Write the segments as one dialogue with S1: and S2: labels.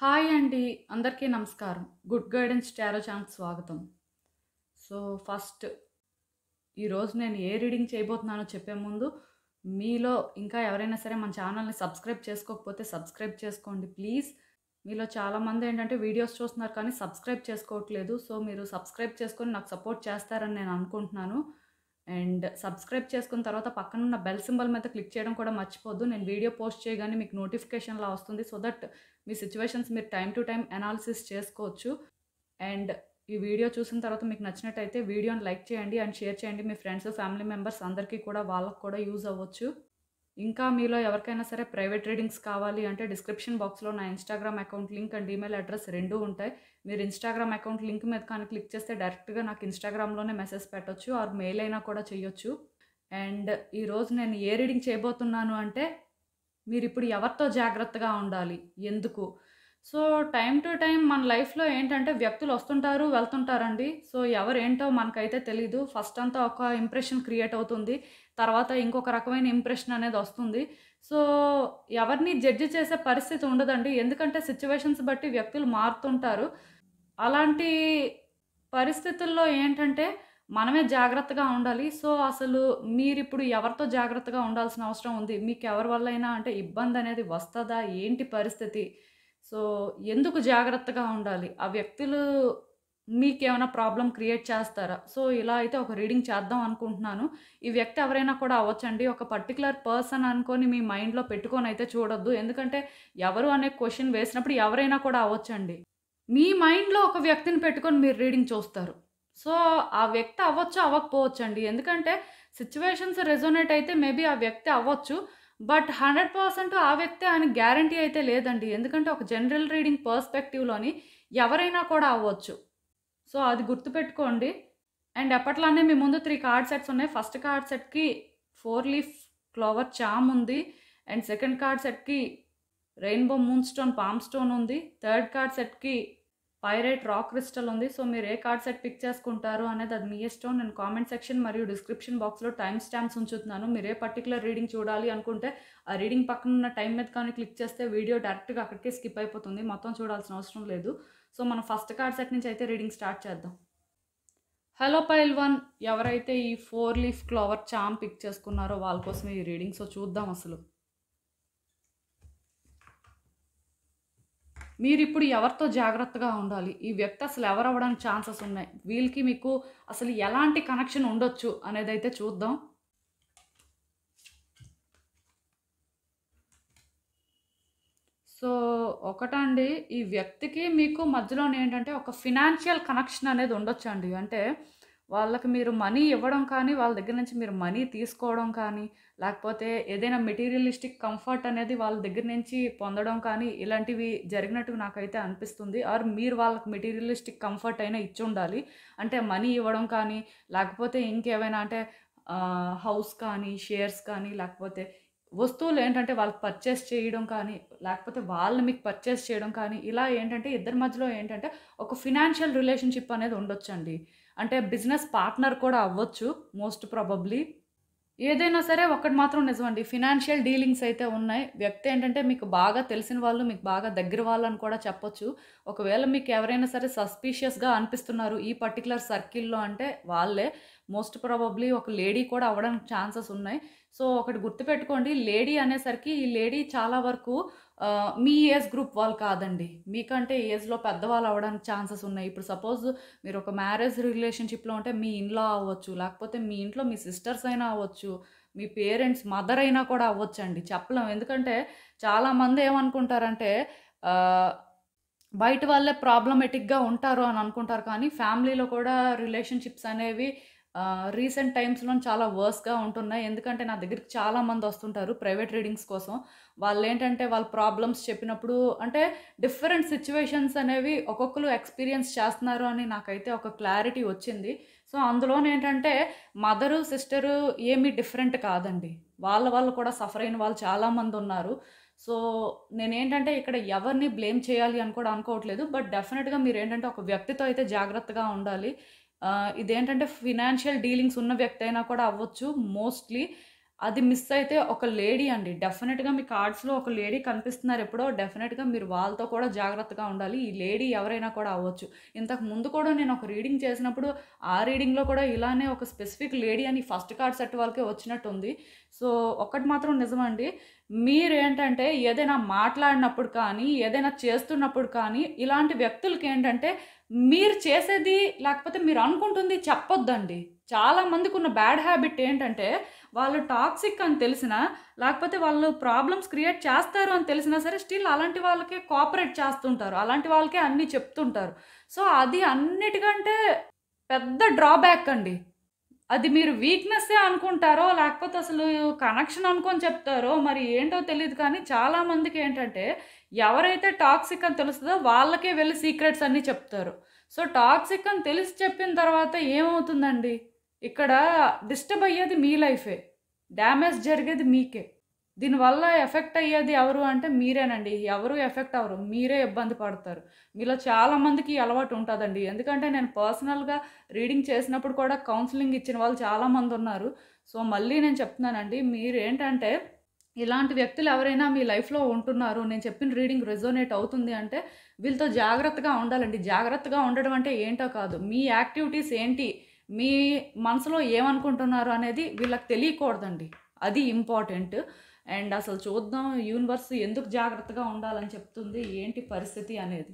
S1: Hi అండి. అందరికీ నమస్కారం. గుడ్ గైడెన్స్ టారో ఛానల్‌కి స్వాగతం. సో, ఫస్ట్ ఈరోజు నేను ఏ రీడింగ్ చేయబోతున్నానో చెప్పే ముందు, మీలో ఇంకా ఎవరైనా సరే మన ఛానల్‌ని సబ్స్క్రైబ్ చేసుకోకపోతే సబ్స్క్రైబ్ చేసుకోండి ప్లీజ్. మీలో చాలామంది ఏంటంటే వీడియోస్ చూస్తున్నారు కానీ సబ్స్క్రైబ్ చేసుకోవట్లేదు. సో, మీరు సబ్స్క్రైబ్ చేసుకొని నాకు సపోర్ట్ చేస్తారని నేను అనుకుంటున్నాను. అండ్ సబ్స్క్రైబ్ చేసుకున్న తర్వాత పక్కనున్న బెల్ సింబల్ మీద క్లిక్ చేయడం కూడా మర్చిపోద్దు. నేను వీడియో పోస్ట్ చేయగానే మీకు నోటిఫికేషన్‌లా వస్తుంది. సో దట్ మీ సిట్యుయేషన్స్ మీరు టైమ్ టు టైమ్ అనాలిసిస్ చేసుకోవచ్చు. అండ్ ఈ వీడియో చూసిన తర్వాత మీకు నచ్చినట్టయితే వీడియోని లైక్ చేయండి అండ్ షేర్ చేయండి మీ ఫ్రెండ్స్, ఫ్యామిలీ మెంబర్స్ అందరికీ కూడా, వాళ్ళకి కూడా యూజ్ అవ్వచ్చు. ఇంకా మీలో ఎవరికైనా సరే ప్రైవేట్ రీడింగ్స్ కావాలి అంటే డిస్క్రిప్షన్ బాక్స్‌లో నా Instagram account link and email address రెండూ ఉంటాయి. మీరు ఇన్‌స్టాగ్రామ్ అకౌంట్ లింక్ మీద కానీ క్లిక్ చేస్తే డైరెక్ట్‌గా నాకు ఇన్‌స్టాగ్రామ్‌లోనే మెసేజ్ పెట్టొచ్చు ఆర్ మెయిల్ అయినా కూడా చేయొచ్చు. అండ్ ఈరోజు నేను ఏ రీడింగ్ చేయబోతున్నాను అంటే, మీరిప్పుడు ఎవరితో జాగ్రత్తగా ఉండాలి? ఎందుకు? సో, టైమ్ టు టైమ్ మన లైఫ్‌లో ఏంటంటే వ్యక్తులు వస్తుంటారు, వెళ్తుంటారండి. సో, ఎవరేంటో మనకైతే తెలీదు. ఫస్ట్ అంతా ఒక ఇంప్రెషన్ క్రియేట్ అవుతుంది. తర్వాత ఇంకొక రకమైన ఇంప్రెషన్ అనేది వస్తుంది. సో, ఎవరిని జడ్జ్ చేసే పరిస్థితి ఉండదండి. ఎందుకంటే సిట్యుయేషన్స్ బట్టి వ్యక్తులు మారుతుంటారు. అలాంటి పరిస్థితుల్లో ఏంటంటే మనమే జాగ్రత్తగా ఉండాలి. సో, అసలు మీరిప్పుడు ఎవరితో జాగ్రత్తగా ఉండాల్సిన అవసరం ఉంది? మీకెవరి వల్లైనా అంటే ఇబ్బందనేది వస్తదా? ఏంటి పరిస్థితి? సో, ఎందుకు జాగ్రత్తగా ఉండాలి? ఆ వ్యక్తులు మీకేమైనా ప్రాబ్లమ్ క్రియేట్ చేస్తారా? సో, ఇలా అయితే ఒక రీడింగ్ చేద్దాం అనుకుంటున్నాను. ఈ వ్యక్తి ఎవరైనా కూడా అవ్వచ్చండి. ఒక పర్టిక్యులర్ పర్సన్ అనుకోని మీ మైండ్‌లో పెట్టుకొనైతే చూడొద్దు. ఎందుకంటే ఎవరు అనే క్వెషన్ వేసినప్పుడు ఎవరైనా కూడా అవ్వచ్చండి. మీ మైండ్‌లో ఒక వ్యక్తిని పెట్టుకొని మీరు రీడింగ్ చూస్తారు. సో, ఆ వ్యక్తి అవ్వచ్చు, అవ్వకపోవచ్చండి. ఎందుకంటే సిట్యుయేషన్స్ రెజొనేట్ అయితే మేబీ ఆ వ్యక్తి అవ్వచ్చు. బట్ 100% ఆ వ్యక్తే అని గ్యారంటీ అయితే లేదండి. ఎందుకంటే ఒక జనరల్ రీడింగ్ పర్స్‌పెక్టివ్‌లోని ఎవరైనా కూడా అవ్వచ్చు. సో, అది గుర్తుపెట్టుకోండి. అండ్ ఎప్పట్లానే మీ ముందు 3 కార్డ్ సెట్స్ ఉన్నాయి. ఫస్ట్ కార్డ్ సెట్‌కి 4 లీఫ్ క్లోవర్ చామ్ ఉంది. అండ్ సెకండ్ కార్డ్ సెట్‌కి rainbow moon stone, palm stone ఉంది. థర్డ్ కార్డ్ సెట్‌కి పైరైట్ రాక్ క్రిస్టల్ ఉంది. సో, మీరు ఏ కార్డ్ సెట్ పిక్ చేసుకుంటారు అనేది అది మీ ఇష్టం. నేను కామెంట్ సెక్షన్ మరియు డిస్క్రిప్షన్ బాక్స్‌లో టైమ్ స్టాంప్స్ ఉంచుతున్నాను. మీరు ఏ పర్టిక్యులర్ రీడింగ్ చూడాలి అనుకుంటే ఆ రీడింగ్ పక్కన ఉన్న టైం మీద కానీ క్లిక్ చేస్తే వీడియో డైరెక్ట్‌గా అక్కడికే స్కిప్ అయిపోతుంది. మొత్తం చూడాల్సిన అవసరం లేదు. సో, మనం ఫస్ట్ కార్డ్ సెట్ నుంచి అయితే రీడింగ్ స్టార్ట్ చేద్దాం. హలో పైల్ 1, ఎవరైతే ఈ 4 లీఫ్ క్లోవర్ చామ్ పిక్ చేసుకున్నారో వాళ్ళ కోసమే ఈ రీడింగ్. సో, చూద్దాం అసలు. మీరిప్పుడు ఎవరితో జాగ్రత్తగా ఉండాలి? ఈ వ్యక్తి అసలు ఎవరవ్వడానికి ఛాన్సెస్ ఉన్నాయి? వీళ్ళకి మీకు అసలు ఎలాంటి కనెక్షన్ ఉండొచ్చు అనేదైతే చూద్దాం. సో, ఒకటండి, ఈ వ్యక్తికి మీకు మధ్యలోనేంటంటే ఒక ఫినాన్షియల్ కనెక్షన్ అనేది ఉండొచ్చండి. అంటే వాళ్ళకి మీరు మనీ ఇవ్వడం కానీ, వాళ్ళ దగ్గర నుంచి మీరు మనీ తీసుకోవడం కానీ, లేకపోతే ఏదైనా మెటీరియలిస్టిక్ కంఫర్ట్ అనేది వాళ్ళ దగ్గర నుంచి పొందడం కానీ, ఇలాంటివి జరిగినట్టు నాకైతే అనిపిస్తుంది. ఆర్ మీరు వాళ్ళకి మెటీరియలిస్టిక్ కంఫర్ట్ అయినా ఇచ్చుండాలి. అంటే మనీ ఇవ్వడం కానీ, లేకపోతే ఇంకేవైనా అంటే హౌస్ కానీ, షేర్స్ కానీ, లేకపోతే వస్తువులు ఏంటంటే వాళ్ళకి పర్చేస్ చేయడం కానీ, లేకపోతే వాళ్ళు మీకు పర్చేస్ చేయడం కానీ, ఇలా ఏంటంటే ఇద్దరి మధ్యలో ఏంటంటే ఒక ఫినాన్షియల్ రిలేషన్‌షిప్ అనేది ఉండొచ్చండి. అంటే బిజినెస్ పార్ట్నర్ కూడా అవ్వచ్చు మోస్ట్ ప్రాబబ్లీ. ఏదైనా సరే ఒక్కటి మాత్రం నిజమండి. ఫినాన్షియల్ డీలింగ్స్ అయితే ఉన్నాయి. వ్యక్తి ఏంటంటే మీకు బాగా తెలిసిన వాళ్ళు, మీకు బాగా దగ్గర వాళ్ళని కూడా చెప్పొచ్చు. ఒకవేళ మీకు ఎవరైనా సరే సస్పీషియస్‌గా అనిపిస్తున్నారు ఈ పర్టిక్యులర్ సర్కిల్‌లో అంటే వాళ్ళే. మోస్ట్ ప్రాబబ్లీ ఒక లేడీ కూడా అవ్వడానికి ఛాన్సెస్ ఉన్నాయి. సో, ఒకటి గుర్తుపెట్టుకోండి, లేడీ అనేసరికి ఈ లేడీ చాలా వరకు మీ ఏజ్ గ్రూప్ వాళ్ళు కాదండి. మీకంటే ఏజ్‌లో పెద్దవాళ్ళు అవ్వడానికి ఛాన్సెస్ ఉన్నాయి. ఇప్పుడు సపోజ్ మీరు ఒక మ్యారేజ్ రిలేషన్‌షిప్‌లో ఉంటే మీ ఇన్‌లా అవ్వచ్చు. లేకపోతే మీ ఇంట్లో మీ సిస్టర్స్ అయినా అవ్వచ్చు. మీ పేరెంట్స్ మదర్ అయినా కూడా అవ్వచ్చండి. చెప్పలేం. ఎందుకంటే చాలామంది ఏమనుకుంటారంటే ఆహ్, బయట వాళ్ళే ప్రాబ్లమాటిక్‌గా ఉంటారు అని అనుకుంటారు. కానీ ఫ్యామిలీలో కూడా రిలేషన్‌షిప్స్ అనేవి రీసెంట్ టైమ్స్‌లోనే చాలా వర్స్‌గా ఉంటున్నాయి. ఎందుకంటే నా దగ్గరికి చాలామంది వస్తుంటారు ప్రైవేట్ రీడింగ్స్ కోసం. వాళ్ళేంటంటే వాళ్ళ ప్రాబ్లమ్స్ చెప్పినప్పుడు అంటే డిఫరెంట్ సిట్యుయేషన్స్ అనేవి ఒక్కొక్కళ్ళు ఎక్స్‌పీరియన్స్ చేస్తున్నారు అని నాకైతే ఒక క్లారిటీ వచ్చింది. సో, అందులోనేంటంటే మదరు, సిస్టరు ఏమి డిఫరెంట్ కాదండి. వాళ్ళు కూడా సఫర్ అయిన వాళ్ళు చాలామందున్నారు. సో, నేనేంటంటే ఇక్కడ ఎవరిని బ్లేమ్ చేయాలి అని కూడా అనుకోవట్లేదు. బట్ డెఫినిట్‌గా మీరేంటంటే ఒక వ్యక్తితో అయితే జాగ్రత్తగా ఉండాలి. ఇదేంటంటే ఫినాన్షియల్ డీలింగ్స్ ఉన్న వ్యక్తి అయినా కూడా అవ్వచ్చు మోస్ట్‌లీ. అది మిస్ అయితే ఒక లేడీ అండి. డెఫినిట్‌గా మీ కార్డ్స్‌లో ఒక లేడీ కనిపిస్తున్నారు ఎప్పుడో. డెఫినిట్‌గా మీరు వాళ్ళతో కూడా జాగ్రత్తగా ఉండాలి. ఈ లేడీ ఎవరైనా కూడా అవ్వచ్చు. ఇంతకు ముందు కూడా నేను ఒక రీడింగ్ చేసినప్పుడు, ఆ రీడింగ్‌లో కూడా ఇలానే ఒక స్పెసిఫిక్ లేడీ అని ఫస్ట్ కార్డ్ సెట్ వాళ్ళకే వచ్చినట్టుంది. సో, ఒక్కటి మాత్రం నిజమండి. మీరేంటంటే ఏదైనా మాట్లాడినప్పుడు కానీ, ఏదైనా చేస్తున్నప్పుడు కానీ, ఇలాంటి వ్యక్తులకేంటంటే మీరు చేసేది లేకపోతే మీరు అనుకుంటుంది చెప్పొద్దండి. చాలా మందికున్న బ్యాడ్ హ్యాబిట్ ఏంటంటే వాళ్ళు టాక్సిక్ అని తెలిసినా, లేకపోతే వాళ్ళు ప్రాబ్లమ్స్ క్రియేట్ చేస్తారు అని తెలిసినా సరే, స్టిల్ అలాంటి వాళ్ళకే కోఆపరేట్ చేస్తుంటారు. అలాంటి వాళ్ళకే అన్నీ చెప్తుంటారు. సో, అది అన్నిటికంటే పెద్ద డ్రాబ్యాక్ అండి. అది మీరు వీక్‌నెస్సే అనుకుంటారో, లేకపోతే అసలు కనెక్షన్ అనుకోని చెప్తారో, మరి ఏంటో తెలీదు కానీ చాలా మందికేంటంటే, ఎవరైతే టాక్సిక్ అని తెలుస్తదో వాళ్ళకే వెళ్లి సీక్రెట్స్ అన్నీ చెప్తారు. సో, టాక్సిక్ అని తెలిసి చెప్పిన తర్వాత ఏమవుతుందండి? ఇక్కడ డిస్టర్బ్ అయ్యేది మీ లైఫే. డ్యామేజ్ జరిగేది మీకే. దీనివల్ల ఎఫెక్ట్ అయ్యేది ఎవరు అంటే మీరేనండి. ఎవరు ఎఫెక్ట్ అవ్వరు. మీరే ఇబ్బంది పడతారు. మీలో చాలా మందికి ఈ అలవాటు ఉంటదండి. ఎందుకంటే నేను పర్సనల్‌గా రీడింగ్ చేసినప్పుడు కూడా కౌన్సెలింగ్ ఇచ్చిన వాళ్ళు చాలామందున్నారు. సో, మళ్ళీ నేను చెప్తున్నానండి. మీరేంటంటే ఇలాంటి వ్యక్తులు ఎవరైనా మీ లైఫ్‌లో ఉంటున్నారు. నేను చెప్పిన రీడింగ్ రెజోనేట్ అవుతుంది అంటే వీళ్ళతో జాగ్రత్తగా ఉండాలండి. జాగ్రత్తగా ఉండడం అంటే ఏంటో కాదు. మీ యాక్టివిటీస్ ఏంటి? మీ మనసులో ఏమనుకుంటున్నారు అనేది వీళ్ళకి తెలియకూడదండి. అది ఇంపార్టెంట్. అండ్ అసలు చూద్దాం యూనివర్స్ ఎందుకు జాగ్రత్తగా ఉండాలని చెప్తుంది? ఏంటి పరిస్థితి అనేది?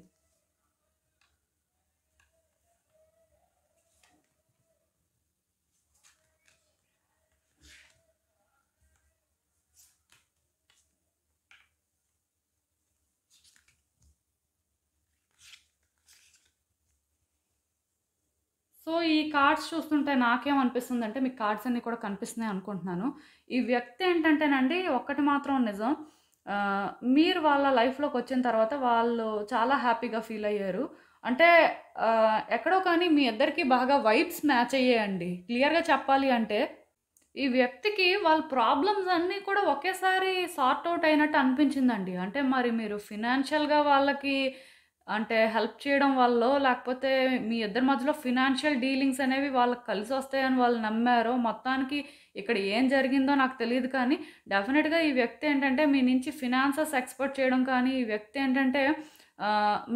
S1: సో, ఈ కార్డ్స్ చూస్తుంటే నాకేమనిపిస్తుందంటే, మీకు కార్డ్స్ అన్నీ కూడా కనిపిస్తున్నాయి అనుకుంటున్నాను. ఈ వ్యక్తి ఏంటంటేనండి, ఒక్కటి మాత్రం నిజం. మీరు వాళ్ళ లైఫ్‌లోకొచ్చిన తర్వాత వాళ్ళు చాలా హ్యాపీగా ఫీల్ అయ్యారు. అంటే ఎక్కడో కానీ మీ ఇద్దరికీ బాగా వైబ్స్ మ్యాచ్ అయ్యాయండి. క్లియర్‌గా చెప్పాలి అంటే, ఈ వ్యక్తికి వాళ్ళ ప్రాబ్లమ్స్ అన్నీ కూడా ఒకేసారి సార్ట్ ఔట్ అయినట్టు అనిపించిందండి. అంటే మరి మీరు ఫినాన్షియల్‌గా వాళ్ళకి అంటే హెల్ప్ చేయడం వల్లో, లేకపోతే మీ ఇద్దరి మధ్యలో ఫినాన్షియల్ డీలింగ్స్ అనేవి వాళ్ళకి కలిసొస్తాయని వాళ్ళు నమ్మారో, మొత్తానికి ఇక్కడ ఏం జరిగిందో నాకు తెలీదు కానీ, డెఫినిట్‌గా ఈ వ్యక్తి ఏంటంటే మీ నుంచి ఫినాన్సెస్ ఎక్స్‌పెక్ట్ చేయడం కానీ, ఈ వ్యక్తి ఏంటంటే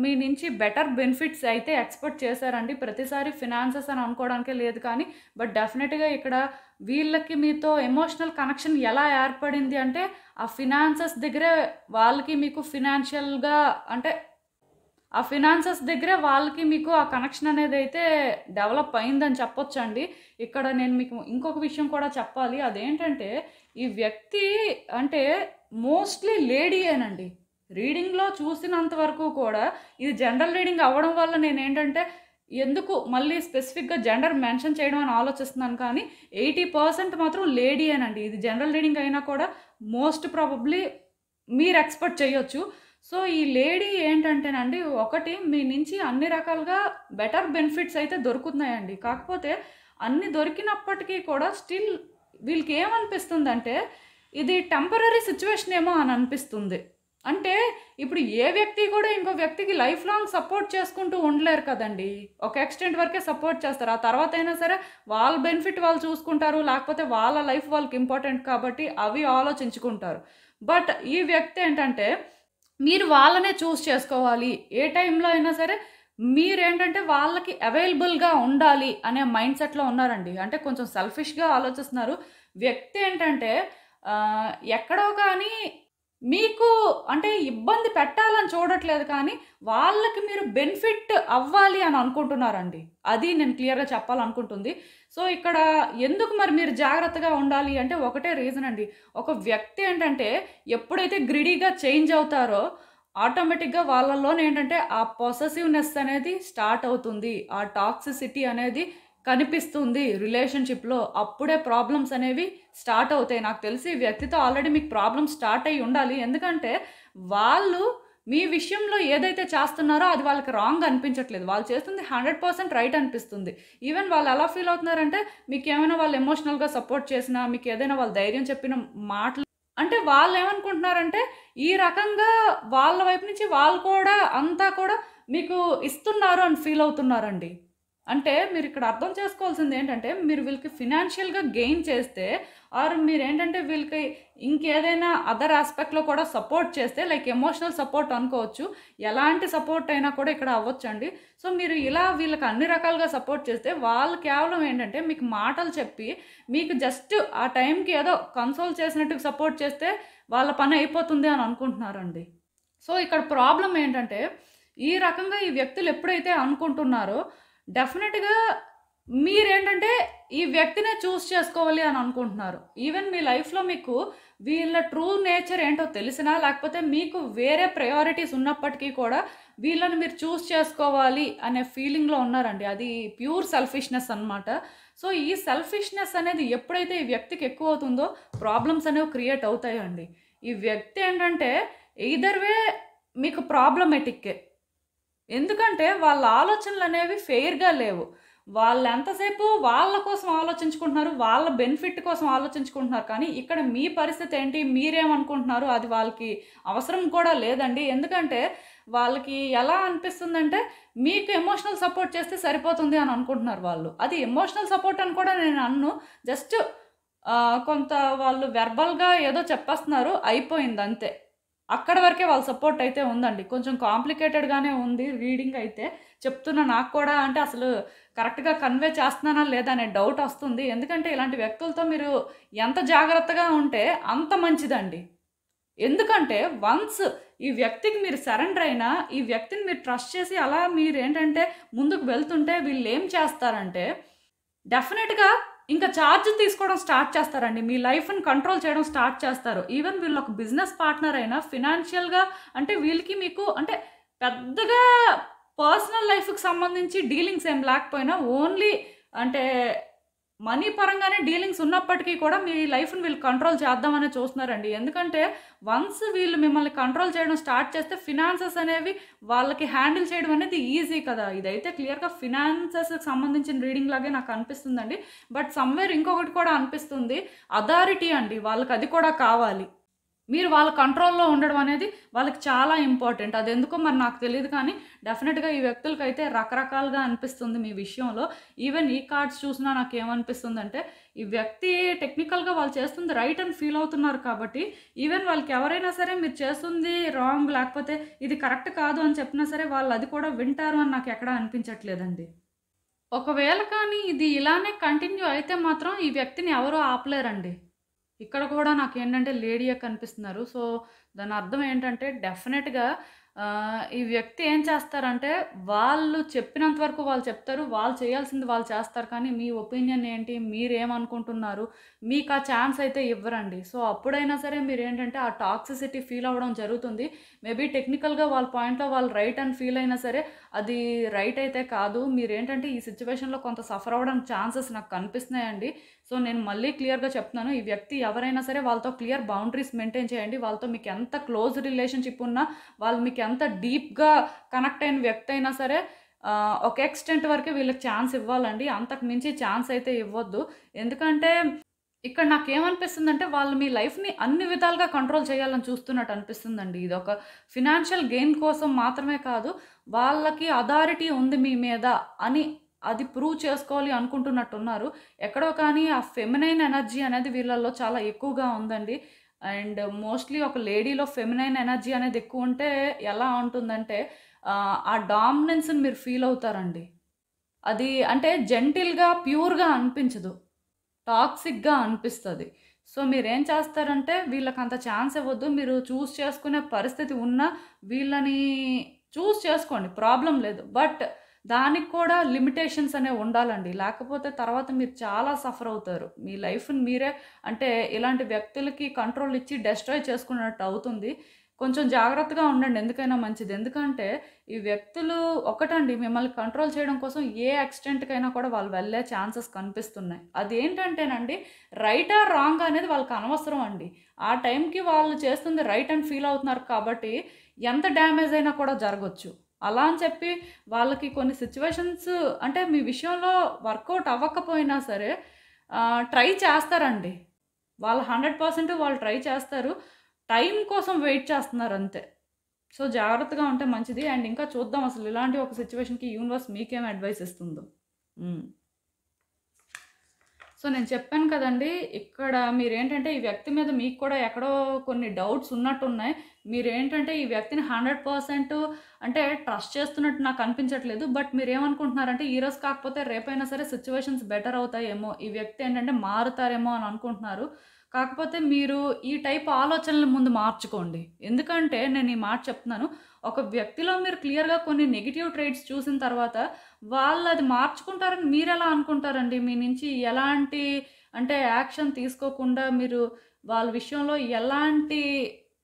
S1: మీ నుంచి బెటర్ బెనిఫిట్స్ అయితే ఎక్స్‌పెక్ట్ చేశారండి. ప్రతిసారి ఫినాన్సెస్ అని అనుకోవడానికే లేదు కానీ, బట్ డెఫినిట్‌గా ఇక్కడ వీళ్ళకి మీతో ఎమోషనల్ కనెక్షన్ ఎలా ఏర్పడింది అంటే, ఆ ఫినాన్సెస్ దగ్గరే వాళ్ళకి మీకు ఫినాన్షియల్‌గా అంటే ఆ ఫినాన్సెస్ దగ్గరే వాళ్ళకి మీకు ఆ కనెక్షన్ అనేదైతే డెవలప్ అయిందని చెప్పొచ్చండి. ఇక్కడ నేను మీకు ఇంకొక విషయం కూడా చెప్పాలి. అదేంటంటే, ఈ వ్యక్తి అంటే మోస్ట్‌లీ లేడీయేనండి. రీడింగ్‌లో చూసినంత వరకు కూడా ఇది జనరల్ రీడింగ్ అవ్వడం వల్ల నేనేంటంటే, ఎందుకు మళ్ళీ స్పెసిఫిక్‌గా జెండర్ మెన్షన్ చేయడం అని ఆలోచిస్తున్నాను కానీ, 80% మాత్రం లేడీయేనండి. ఇది జనరల్ రీడింగ్ అయినా కూడా మోస్ట్ ప్రాబబ్లీ మీరు ఎక్స్‌పెక్ట్ చేయొచ్చు. సో, ఈ లేడీ ఏంటంటేనండి, ఒకటి మీ నుంచి అన్ని రకాలుగా బెటర్ బెనిఫిట్స్ అయితే దొరుకుతున్నాయండి. కాకపోతే అన్ని దొరికినప్పటికీ కూడా స్టిల్ వీళ్ళకేమనిపిస్తుందంటే, ఇది టెంపరరీ సిట్యుయేషన్ ఏమో అని అనిపిస్తుంది. అంటే ఇప్పుడు ఏ వ్యక్తి కూడా ఇంకో వ్యక్తికి లైఫ్ లాంగ్ సపోర్ట్ చేసుకుంటూ ఉండలేరు కదండీ! ఒక ఎక్స్‌టెంట్ వరకే సపోర్ట్ చేస్తారు. ఆ తర్వాతైనా సరే వాళ్ళ బెనిఫిట్ వాళ్ళు చూసుకుంటారు. లేకపోతే వాళ్ళ లైఫ్ వాళ్ళకి ఇంపార్టెంట్ కాబట్టి అవి ఆలోచించుకుంటారు. బట్ ఈ వ్యక్తి ఏంటంటే మీరు వాళ్ళనే చూస్ చేసుకోవాలి. ఏ టైంలో అయినా సరే మీరేంటంటే వాళ్ళకి అవైలబుల్‌గా ఉండాలి అనే మైండ్ సెట్‌లో ఉన్నారండి. అంటే కొంచెం సెల్ఫిష్‌గా ఆలోచిస్తున్నారు. వ్యక్తి ఏంటంటే ఎక్కడో కానీ మీకు అంటే ఇబ్బంది పెట్టాలని చూడట్లేదు కానీ, వాళ్ళకి మీరు బెనిఫిట్ అవ్వాలి అని అనుకుంటున్నారండి. అది నేను క్లియర్‌గా చెప్పాలనుకుంటుంది. సో, ఇక్కడ ఎందుకు మరి మీరు జాగ్రత్తగా ఉండాలి అంటే ఒకటే రీజన్ అండి. ఒక వ్యక్తి ఏంటంటే ఎప్పుడైతే గ్రిడీగా చేంజ్ అవుతారో ఆటోమేటిక్‌గా వాళ్ళలోనేంటంటే ఆ పొసెసివ్‌నెస్ అనేది స్టార్ట్ అవుతుంది. ఆ టాక్సిసిటీ అనేది కనిపిస్తుంది రిలేషన్‌షిప్‌లో. అప్పుడే ప్రాబ్లమ్స్ అనేవి స్టార్ట్ అవుతాయి. నాకు తెలిసి ఈ వ్యక్తితో ఆల్రెడీ మీకు ప్రాబ్లమ్ స్టార్ట్ అయ్యి ఉండాలి. ఎందుకంటే వాళ్ళు మీ విషయంలో ఏదైతే చేస్తున్నారో అది వాళ్ళకి రాంగ్ అనిపించట్లేదు. వాళ్ళు చేస్తుంది 100% రైట్ అనిపిస్తుంది. ఈవెన్ వాళ్ళు ఎలా ఫీల్ అవుతున్నారంటే మీకేమైనా వాళ్ళు ఎమోషనల్‌గా సపోర్ట్ చేసినా, మీకేదైనా వాళ్ళు ధైర్యం చెప్పిన మాటలు అంటే వాళ్ళేమనుకుంటున్నారంటే ఈ రకంగా వాళ్ళ వైపు నుంచి వాళ్ళు కూడా అంతా కూడా మీకు ఇస్తున్నారు అని ఫీల్ అవుతున్నారండి. అంటే మీరు ఇక్కడ అర్థం చేసుకోవాల్సింది ఏంటంటే, మీరు వీళ్ళకి ఫినాన్షియల్‌గా గెయిన్ చేస్తే ఆర్ మీరేంటంటే వీళ్ళకి ఇంకేదైనా అదర్ ఆస్పెక్ట్‌లో కూడా సపోర్ట్ చేస్తే లైక్ ఎమోషనల్ సపోర్ట్ అనుకోవచ్చు. ఎలాంటి సపోర్ట్ అయినా కూడా ఇక్కడ అవ్వొచ్చండి. సో, మీరు ఇలా వీళ్ళకి అన్ని రకాలుగా సపోర్ట్ చేస్తే వాళ్ళు కేవలం ఏంటంటే మీకు మాటలు చెప్పి మీకు జస్ట్ ఆ టైంకి ఏదో కన్సోల్ చేసినట్టు సపోర్ట్ చేస్తే వాళ్ళ పని అయిపోతుంది అని అనుకుంటున్నారండి. సో, ఇక్కడ ప్రాబ్లమ్ ఏంటంటే ఈ రకంగా ఈ వ్యక్తులు ఎప్పుడైతే అనుకుంటున్నారో డెఫినెట్‌గా మీరేంటంటే ఈ వ్యక్తినే చూస్ చేసుకోవాలి అని అనుకుంటున్నారు. ఈవెన్ మీ లైఫ్‌లో మీకు వీళ్ళ ట్రూ నేచర్ ఏంటో తెలిసినా లేకపోతే మీకు వేరే ప్రయారిటీస్ ఉన్నప్పటికీ కూడా వీళ్ళని మీరు చూస్ చేసుకోవాలి అనే ఫీలింగ్‌లో ఉన్నారండి. అది ప్యూర్ సెల్ఫిష్‌నెస్ అన్నమాట. సో, ఈ సెల్ఫిష్‌నెస్ అనేది ఎప్పుడైతే ఈ వ్యక్తికి ఎక్కువవుతుందో ప్రాబ్లమ్స్ అనేవి క్రియేట్ అవుతాయండి. ఈ వ్యక్తి ఏంటంటే ఎయిదర్ వే మీకు ప్రాబ్లమాటిక్కే. ఎందుకంటే వాళ్ళ ఆలోచనలనేవి ఫెయిర్‌గా లేవు. వాళ్ళెంతసేపు వాళ్ళ కోసం ఆలోచించుకుంటున్నారు. వాళ్ళ బెనిఫిట్ కోసం ఆలోచించుకుంటున్నారు. కానీ ఇక్కడ మీ పరిస్థితి ఏంటి? మీరేమనుకుంటున్నారు? అది వాళ్ళకి అవసరం కూడా లేదండి. ఎందుకంటే వాళ్ళకి ఎలా అనిపిస్తుందంటే మీకు ఎమోషనల్ సపోర్ట్ చేస్తే సరిపోతుంది అని అనుకుంటున్నారు వాళ్ళు. అది ఎమోషనల్ సపోర్ట్ అని కూడా నేను అనను. జస్ట్ కొంత వాళ్ళు వెర్బల్‌గా ఏదో చెప్పేస్తున్నారు. అయిపోయింది అంతే. అక్కడి వరకే వాళ్ళ సపోర్ట్ అయితే ఉందండి. కొంచెం కాంప్లికేటెడ్‌గానే ఉంది రీడింగ్ అయితే. చెప్తున్నా నాకు కూడా అంటే అసలు కరెక్ట్‌గా కన్వే చేస్తున్నానా లేదా అనే డౌట్ వస్తుంది. ఎందుకంటే ఇలాంటి వ్యక్తులతో మీరు ఎంత జాగ్రత్తగా ఉంటే అంత మంచిదండి. ఎందుకంటే వన్స్ ఈ వ్యక్తికి మీరు సరెండర్ అయినా, ఈ వ్యక్తిని మీరు ట్రస్ట్ చేసి అలా మీరేంటంటే ముందుకు వెళ్తుంటే వీళ్ళేం చేస్తారంటే డెఫినెట్‌గా ఇంకా చార్జ్ తీసుకోవడం స్టార్ట్ చేస్తారండి. మీ లైఫ్‌ని కంట్రోల్ చేయడం స్టార్ట్ చేస్తారు. ఈవెన్ వీళ్ళు ఒక బిజినెస్ పార్ట్నర్ అయినా ఫినాన్షియల్‌గా అంటే వీళ్ళకి మీకు అంటే పెద్దగా పర్సనల్ లైఫ్‌కి సంబంధించి డీలింగ్స్ ఏం లేకపోయినా ఓన్లీ అంటే మనీ పరంగానే డీలింగ్స్ ఉన్నప్పటికీ కూడా మీ లైఫ్‌ని వీళ్ళు కంట్రోల్ చేద్దామనే చూస్తున్నారండి. ఎందుకంటే వన్స్ వీళ్ళు మిమ్మల్ని కంట్రోల్ చేయడం స్టార్ట్ చేస్తే ఫినాన్సెస్ అనేవి వాళ్ళకి హ్యాండిల్ చేయడం అనేది ఈజీ కదా! ఇదైతే క్లియర్‌గా ఫినాన్సెస్‌కి సంబంధించిన రీడింగ్ లాగే నాకు అనిపిస్తుందండి. బట్ సమ్‌వేర్ ఇంకొకటి కూడా అనిపిస్తుంది. అథారిటీ అండి. వాళ్ళకి అది కూడా కావాలి. మీరు వాళ్ళ కంట్రోల్‌లో ఉండడం అనేది వాళ్ళకి చాలా ఇంపార్టెంట్. అదెందుకో మరి నాకు తెలీదు కానీ డెఫినెట్‌గా ఈ వ్యక్తులకైతే రకరకాలుగా అనిపిస్తుంది మీ విషయంలో. ఈవెన్ ఈ కార్డ్స్ చూసినా నాకేమనిపిస్తుందంటే ఈ వ్యక్తి టెక్నికల్‌గా వాళ్ళు చేస్తుంది రైట్ అని ఫీల్ అవుతున్నారు కాబట్టి ఈవెన్ వాళ్ళకి ఎవరైనా సరే మీరు చేస్తుంది రాంగ్ లేకపోతే ఇది కరెక్ట్ కాదు అని చెప్పినా సరే వాళ్ళు అది కూడా వింటారు అని నాకు ఎక్కడా అనిపించట్లేదండి. ఒకవేళ కానీ ఇది ఇలానే కంటిన్యూ అయితే మాత్రం ఈ వ్యక్తిని ఎవరు ఆపలేరండి. ఇక్కడ కూడా నాకేంటంటే లేడీయే కనిపిస్తున్నారు. సో, దాని అర్థం ఏంటంటే డెఫినెట్‌గా ఈ వ్యక్తి ఏం చేస్తారంటే వాళ్ళు చెప్పినంత వరకు వాళ్ళు చెప్తారు. వాళ్ళు చేయాల్సింది వాళ్ళు చేస్తారు. కానీ మీ ఒపీనియన్ ఏంటి? మీరేమనుకుంటున్నారు? మీకు ఆ ఛాన్స్ అయితే ఇవ్వరండి. సో, అప్పుడైనా సరే మీరేంటంటే ఆ టాక్సిసిటీ ఫీల్ అవ్వడం జరుగుతుంది. మేబీ టెక్నికల్‌గా వాళ్ళ పాయింట్‌లో వాళ్ళు రైట్ అని ఫీల్ అయినా సరే అది రైట్ అయితే కాదు. మీరేంటంటే ఈ సిట్యుయేషన్‌లో కొంత సఫర్ అవ్వడానికి ఛాన్సెస్ నాకు కనిపిస్తున్నాయండి. సో, నేను మళ్ళీ క్లియర్‌గా చెప్తున్నాను. ఈ వ్యక్తి ఎవరైనా సరే వాళ్ళతో క్లియర్ బౌండరీస్ మెయింటైన్ చేయండి. వాళ్ళతో మీకు ఎంత క్లోజ్ రిలేషన్‌షిప్ ఉన్నా, వాళ్ళు మీకు ఎంత డీప్‌గా కనెక్ట్ అయిన వ్యక్తి అయినా సరే ఒక ఎక్స్‌టెంట్ వరకే వీళ్ళకి ఛాన్స్ ఇవ్వాలండి. అంతకు మించి ఛాన్స్ అయితే ఇవ్వొద్దు. ఎందుకంటే ఇక్కడ నాకేమనిపిస్తుందంటే వాళ్ళు మీ లైఫ్‌ని అన్ని విధాలుగా కంట్రోల్ చేయాలని చూస్తున్నట్టు అనిపిస్తుందండి. ఇదొక ఫినాన్షియల్ గెయిన్ కోసం మాత్రమే కాదు, వాళ్ళకి అథారిటీ ఉంది మీ మీద అని అది ప్రూవ్ చేసుకోవాలి అనుకుంటున్నట్టున్నారు. ఎక్కడో కానీ ఆ ఫెమినైన్ ఎనర్జీ అనేది వీళ్ళలో చాలా ఎక్కువగా ఉందండి. అండ్ మోస్ట్‌లీ ఒక లేడీలో ఫెమినైన్ ఎనర్జీ అనేది ఎక్కువుంటే ఎలా ఉంటుందంటే ఆ డామినెన్స్‌ని మీరు ఫీల్ అవుతారండి. అది అంటే జెంటిల్‌గా, ప్యూర్‌గా అనిపించదు. టాక్సిక్‌గా అనిపిస్తది. సో, మీరేం చేస్తారంటే వీళ్ళకంత ఛాన్స్ ఇవ్వద్దు. మీరు చూజ్ చేసుకునే పరిస్థితి ఉన్నా వీళ్ళని చూజ్ చేసుకోండి. ప్రాబ్లమ్ లేదు. బట్ దానికి కూడా లిమిటేషన్స్ అనేవి ఉండాలండి. లేకపోతే తర్వాత మీరు చాలా సఫర్ అవుతారు. మీ లైఫ్‌ని మీరే అంటే ఇలాంటి వ్యక్తులకి కంట్రోల్ ఇచ్చి డెస్ట్రాయ్ చేసుకున్నట్టు అవుతుంది. కొంచెం జాగ్రత్తగా ఉండండి. ఎందుకైనా మంచిది. ఎందుకంటే ఈ వ్యక్తులు ఒకటండి మిమ్మల్ని కంట్రోల్ చేయడం కోసం ఏ ఎక్స్‌టెంట్‌కైనా కూడా వాళ్ళు వెళ్ళే ఛాన్సెస్ కనిపిస్తున్నాయి. అదేంటంటేనండి రైటా? రాంగా? అనేది వాళ్ళకి అనవసరం అండి. ఆ టైంకి వాళ్ళు చేస్తుంది రైట్ అని ఫీల్ అవుతున్నారు కాబట్టి ఎంత డ్యామేజ్ అయినా కూడా జరగొచ్చు. అలా అని చెప్పి వాళ్ళకి కొన్ని సిట్యుయేషన్స్ అంటే మీ విషయంలో వర్కౌట్ అవ్వకపోయినా సరే ట్రై చేస్తారండి. వాళ్ళు 100% వాళ్ళు ట్రై చేస్తారు. టైం కోసం వెయిట్ చేస్తున్నారు అంతే. సో, జాగ్రత్తగా ఉంటే మంచిది. అండ్ ఇంకా చూద్దాం అసలు ఇలాంటి ఒక సిట్యుయేషన్‌కి యూనివర్స్ మీకేం అడ్వైస్ ఇస్తుందో. సో నేను చెప్పాను కదండి, ఇక్కడ మీరేంటంటే ఈ వ్యక్తి మీద మీకు కూడా ఎక్కడో కొన్ని డౌట్స్ ఉన్నట్టున్నాయి. మీరేంటంటే ఈ వ్యక్తిని 100% అంటే ట్రస్ట్ చేస్తున్నట్టు నాకు అనిపించట్లేదు. బట్ మీరేమనుకుంటున్నారంటే ఈరోజు కాకపోతే రేపైనా సరే సిచ్యువేషన్స్ బెటర్ అవుతాయేమో, ఈ వ్యక్తి ఏంటంటే మారుతారేమో అని అనుకుంటున్నారు. కాకపోతే మీరు ఈ టైప్ ఆలోచనలు ముందు మార్చుకోండి. ఎందుకంటే నేను ఈ మాట చెప్తున్నాను, ఒక వ్యక్తిలో మీరు క్లియర్‌గా కొన్ని నెగెటివ్ ట్రైట్స్ చూసిన తర్వాత వాళ్ళు అది మార్చుకుంటారని మీరెలా అనుకుంటారండి? మీ నుంచి ఎలాంటి అంటే యాక్షన్ తీసుకోకుండా మీరు వాళ్ళ విషయంలో ఎలాంటి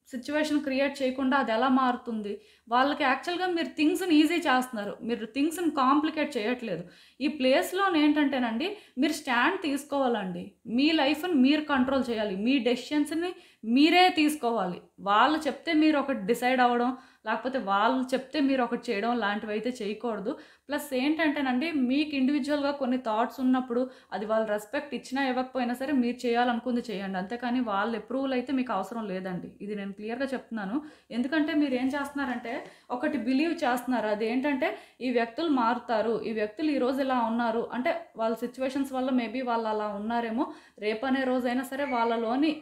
S1: సిట్యుయేషన్ క్రియేట్ చేయకుండా అది ఎలా మారుతుంది? వాళ్ళకి యాక్చువల్‌గా మీరు థింగ్స్‌ని ఈజీ చేస్తున్నారు. మీరు థింగ్స్‌ని కాంప్లికేట్ చేయట్లేదు. ఈ ప్లేస్‌లోనేంటంటేనండి మీరు స్టాండ్ తీసుకోవాలండి. మీ లైఫ్‌ని మీరు కంట్రోల్ చేయాలి. మీ డెసిషన్స్‌ని మీరే తీసుకోవాలి. వాళ్ళు చెప్తే మీరు ఒకటి డిసైడ్ అవ్వడం, లేకపోతే వాళ్ళు చెప్తే మీరు ఒకటి చేయడం లాంటివైతే చేయకూడదు. ప్లస్ ఏంటంటేనండి మీకు ఇండివిడ్యువల్‌గా కొన్ని థాట్స్ ఉన్నప్పుడు అది వాళ్ళు రెస్పెక్ట్ ఇచ్చినా ఇవ్వకపోయినా సరే మీరు చేయాలనుకుంది చేయండి. అంతేకాని వాళ్ళ అప్రూవల్ అయితే మీకు అవసరం లేదండి. ఇది నేను క్లియర్‌గా చెప్తున్నాను. ఎందుకంటే మీరేం చేస్తున్నారంటే ఒకటి బిలీవ్ చేస్తున్నారు. అదేంటంటే ఈ వ్యక్తులు మారుతారు. ఈ వ్యక్తులు ఈరోజు ఇలా ఉన్నారు. అంటే వాళ్ళ సిట్యుయేషన్స్ వల్ల మేబీ వాళ్ళు అలా ఉన్నారేమో. రేపనే రోజైనా సరే వాళ్ళలోని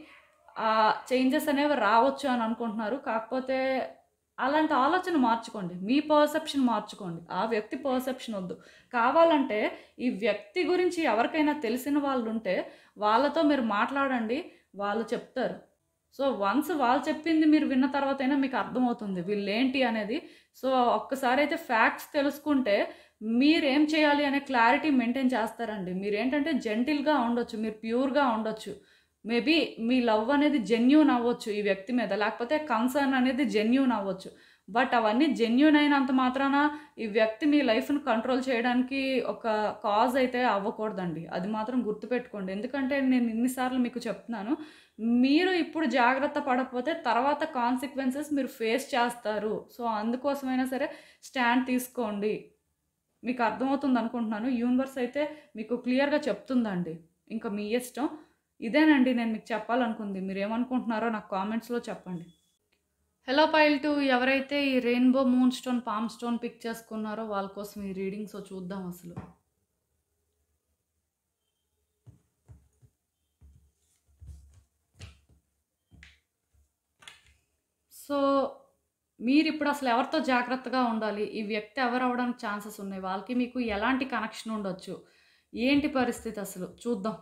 S1: చేంజెస్ అనేవి రావచ్చు అని అనుకుంటున్నారు. కాకపోతే అలాంటి ఆలోచన మార్చుకోండి. మీ పర్సెప్షన్ మార్చుకోండి. ఆ వ్యక్తి పర్సెప్షన్ వద్దు. కావాలంటే ఈ వ్యక్తి గురించి ఎవరికైనా తెలిసిన వాళ్ళుంటే వాళ్ళతో మీరు మాట్లాడండి. వాళ్ళు చెప్తారు. సో వన్స్ వాళ్ళు చెప్పింది మీరు విన్న తర్వాతైనా మీకు అర్థమవుతుంది వీళ్ళేంటి అనేది. సో ఒక్కసారి అయితే ఫ్యాక్ట్స్ తెలుసుకుంటే మీరేం చేయాలి అనే క్లారిటీ మెయింటైన్ చేస్తారండి. మీరేంటంటే జెంటిల్‌గా ఉండొచ్చు. మీరు ప్యూర్‌గా ఉండొచ్చు. మేబీ మీ లవ్ అనేది జెన్యూన్ అవ్వచ్చు ఈ వ్యక్తి మీద. లేకపోతే కన్సర్న్ అనేది జెన్యూన్ అవ్వచ్చు. బట్ అవన్నీ జెన్యూన్ అయినంత మాత్రాన ఈ వ్యక్తి మీ లైఫ్‌ని కంట్రోల్ చేయడానికి ఒక కాజ్ అయితే అవ్వకూడదండి. అది మాత్రం గుర్తుపెట్టుకోండి. ఎందుకంటే నేను ఇన్ని సార్లు మీకు చెప్తున్నాను. మీరు ఇప్పుడు జాగ్రత్త పడకపోతే తర్వాత కాన్సిక్వెన్సెస్ మీరు ఫేస్ చేస్తారు. సో అందుకోసమైనా సరే స్టాండ్ తీసుకోండి. మీకు అర్థమవుతుంది అనుకుంటున్నాను. యూనివర్స్ అయితే మీకు క్లియర్‌గా చెప్తుందండి. ఇంకా మీ ఇష్టం. ఇదేనండి నేను మీకు చెప్పాలనుకుంది. మీరేమనుకుంటున్నారో నాకు కామెంట్స్‌లో చెప్పండి. హలో పైల్ 2 ఎవరైతే ఈ rainbow moon stone, palm stone pick చేసుకున్నారో వాళ్ళ కోసం ఈ రీడింగ్. సో చూద్దాం అసలు. సో మీరిప్పుడు అసలు ఎవరితో జాగ్రత్తగా ఉండాలి? ఈ వ్యక్తి ఎవరు అవ్వడానికి ఛాన్సెస్ ఉన్నాయి? వాళ్ళకి మీకు ఎలాంటి కనెక్షన్ ఉండొచ్చు? ఏంటి పరిస్థితి అసలు? చూద్దాం.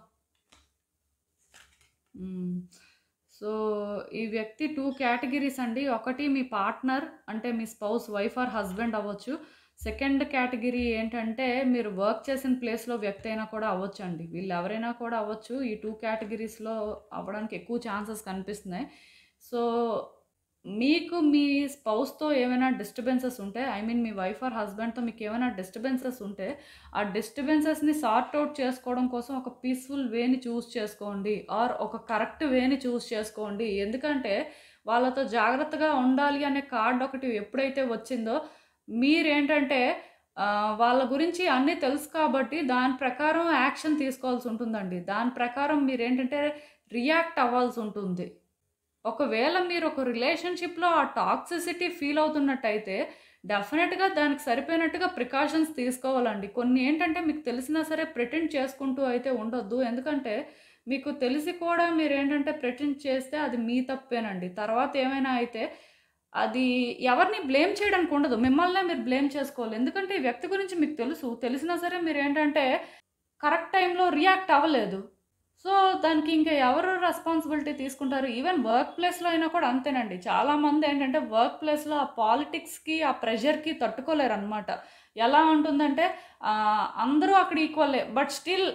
S1: సో ఈ వ్యక్తి 2 కేటగిరీస్ అండి. ఒకటి మీ పార్ట్నర్ అంటే మీ స్పౌస్, వైఫ్ ఆర్ హస్బెండ్ అవ్వచ్చు. సెకండ్ కేటగిరీ ఏంటంటే మీరు వర్క్ చేసిన ప్లేస్‌లో వ్యక్తి అయినా కూడా అవ్వచ్చండి. వీళ్ళు ఎవరైనా కూడా అవ్వచ్చు. ఈ 2 కేటగిరీస్‌లో అవ్వడానికి ఎక్కువ ఛాన్సెస్ కనిపిస్తున్నాయి. సో మీకు మీ స్పౌస్‌తో ఏమైనా డిస్టర్బెన్సెస్ ఉంటే, ఐ మీన్ మీ వైఫ్ ఆర్ హస్బెండ్‌తో మీకు ఏమైనా డిస్టర్బెన్సెస్ ఉంటే, ఆ డిస్టర్బెన్సెస్‌ని సార్ట్ అవుట్ చేసుకోవడం కోసం ఒక పీస్‌ఫుల్ వేని చూస్ చేసుకోండి. ఆర్ ఒక కరెక్ట్ వేని చూస్ చేసుకోండి. ఎందుకంటే వాళ్ళతో జాగ్రత్తగా ఉండాలి అనే కార్డ్ ఒకటి ఎప్పుడైతే వచ్చిందో మీరేంటంటే వాళ్ళ గురించి అన్నీ తెలుసు కాబట్టి దాని ప్రకారం యాక్షన్ తీసుకోవాల్సి ఉంటుందండి. దాని ప్రకారం మీరేంటంటే రియాక్ట్ అవ్వాల్సి ఉంటుంది. ఒకవేళ మీరు ఒక రిలేషన్‌షిప్‌లో ఆ టాక్సిసిటీ ఫీల్ అవుతున్నట్టయితే డెఫినెట్‌గా దానికి సరిపోయినట్టుగా ప్రికాషన్స్ తీసుకోవాలండి. కొన్ని ఏంటంటే మీకు తెలిసినా సరే ప్రిటెండ్ చేసుకుంటూ అయితే ఉండొద్దు. ఎందుకంటే మీకు తెలిసి కూడా మీరేంటంటే ప్రిటెండ్ చేస్తే అది మీ తప్పేనండి. తర్వాత ఏమైనా అయితే అది ఎవరిని బ్లేమ్ చేయడానికి ఉండదు. మిమ్మల్నే మీరు బ్లేమ్ చేసుకోవాలి. ఎందుకంటే ఈ వ్యక్తి గురించి మీకు తెలుసు. తెలిసినా సరే మీరేంటంటే కరెక్ట్ టైంలో రియాక్ట్ అవ్వలేదు. సో దానికి ఇంకా ఎవరు రెస్పాన్సిబిలిటీ తీసుకుంటారు? ఈవెన్ వర్క్ ప్లేస్‌లో అయినా కూడా అంతేనండి. చాలామంది ఏంటంటే వర్క్ ప్లేస్‌లో ఆ పాలిటిక్స్‌కి, ఆ ప్రెషర్‌కి తట్టుకోలేరనమాట. ఎలా ఉంటుందంటే అందరూ అక్కడ ఈక్వలే. But still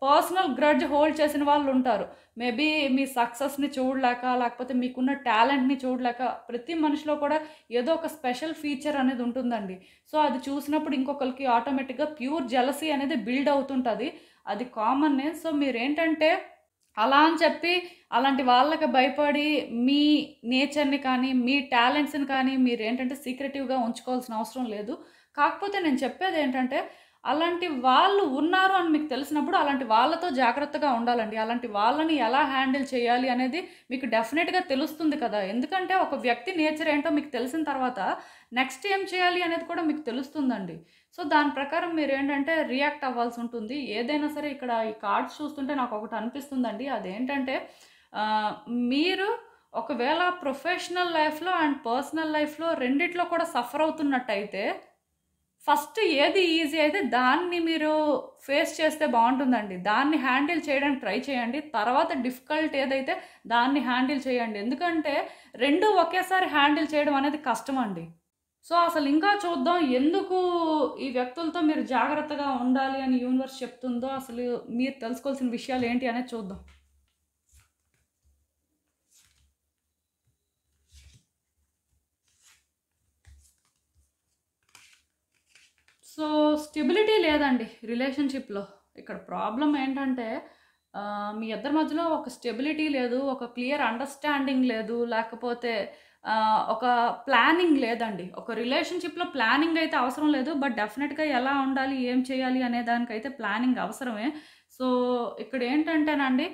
S1: personal grudge hold చేసిన వాళ్ళు ఉంటారు. మేబీ మీ సక్సెస్‌ని చూడలేక, లేకపోతే మీకున్న టాలెంట్‌ని చూడలేక ప్రతి మనిషిలో కూడా ఏదో ఒక స్పెషల్ ఫీచర్ అనేది ఉంటుందండి. సో అది చూసినప్పుడు ఇంకొకరికి ఆటోమేటిక్‌గా ప్యూర్ జెలసీ అనేది బిల్డ్ అవుతుంటది. అది కామనే. సో మీరేంటంటే అలా అని చెప్పి అలాంటి వాళ్ళకి భయపడి మీ నేచర్‌ని కానీ, మీ టాలెంట్స్‌ని కానీ మీరేంటంటే సీక్రెటివ్‌గా ఉంచుకోవాల్సిన అవసరం లేదు. కాకపోతే నేను చెప్పేదేంటంటే అలాంటి వాళ్ళు ఉన్నారు అని మీకు తెలిసినప్పుడు అలాంటి వాళ్ళతో జాగ్రత్తగా ఉండాలండి. అలాంటి వాళ్ళని ఎలా హ్యాండిల్ చేయాలి అనేది మీకు డెఫినిట్‌గా తెలుస్తుంది కదా! ఎందుకంటే ఒక వ్యక్తి నేచర్ ఏంటో మీకు తెలిసిన తర్వాత నెక్స్ట్ ఏం చేయాలి అనేది కూడా మీకు తెలుస్తుందండి. సో, దాని ప్రకారం మీరేంటంటే రియాక్ట్ అవ్వాల్సుంటుంది. ఏదైనా సరే ఇక్కడ ఈ కార్డ్స్ చూస్తుంటే నాకొకటి అనిపిస్తుందండి. అదేంటంటే ఆహ్, మీరు ఒకవేళ ప్రొఫెషనల్ లైఫ్‌లో అండ్ పర్సనల్ లైఫ్‌లో రెండిట్లో కూడా సఫర్ అవుతున్నట్టయితే ఫస్ట్ ఏది ఈజీ అయితే దాన్ని మీరు ఫేస్ చేస్తే బావుంటుందండి. దాన్ని హ్యాండిల్ చేయడానికి ట్రై చేయండి. తర్వాత డిఫికల్ట్ ఏదైతే దాన్ని హ్యాండిల్ చేయండి. ఎందుకంటే 2 ఒకేసారి హ్యాండిల్ చేయడం అనేది కష్టమండి. సో, అసలు ఇంకా చూద్దాం ఎందుకు ఈ వ్యక్తులతో మీరు జాగ్రత్తగా ఉండాలి అని యూనివర్స్ చెప్తుందో అసలు మీరు తెలుసుకోవాల్సిన విషయాలు ఏంటి అనేది చూద్దాం. సో, స్టెబిలిటీ లేదండి రిలేషన్‌షిప్‌లో. ఇక్కడ ప్రాబ్లమ్ ఏంటంటే మీ ఇద్దరి మధ్యలో ఒక స్టెబిలిటీ లేదు. ఒక క్లియర్ అండర్‌స్టాండింగ్ లేదు. లేకపోతే ఒక ప్లానింగ్ లేదండి. ఒక రిలేషన్‌షిప్‌లో ప్లానింగ్ అయితే అవసరం లేదు. బట్ డెఫినిట్‌గా ఎలా ఉండాలి, ఏం చేయాలి అనే దానికైతే ప్లానింగ్ అవసరమే. సో, ఇక్కడ ఏంటంటేనండి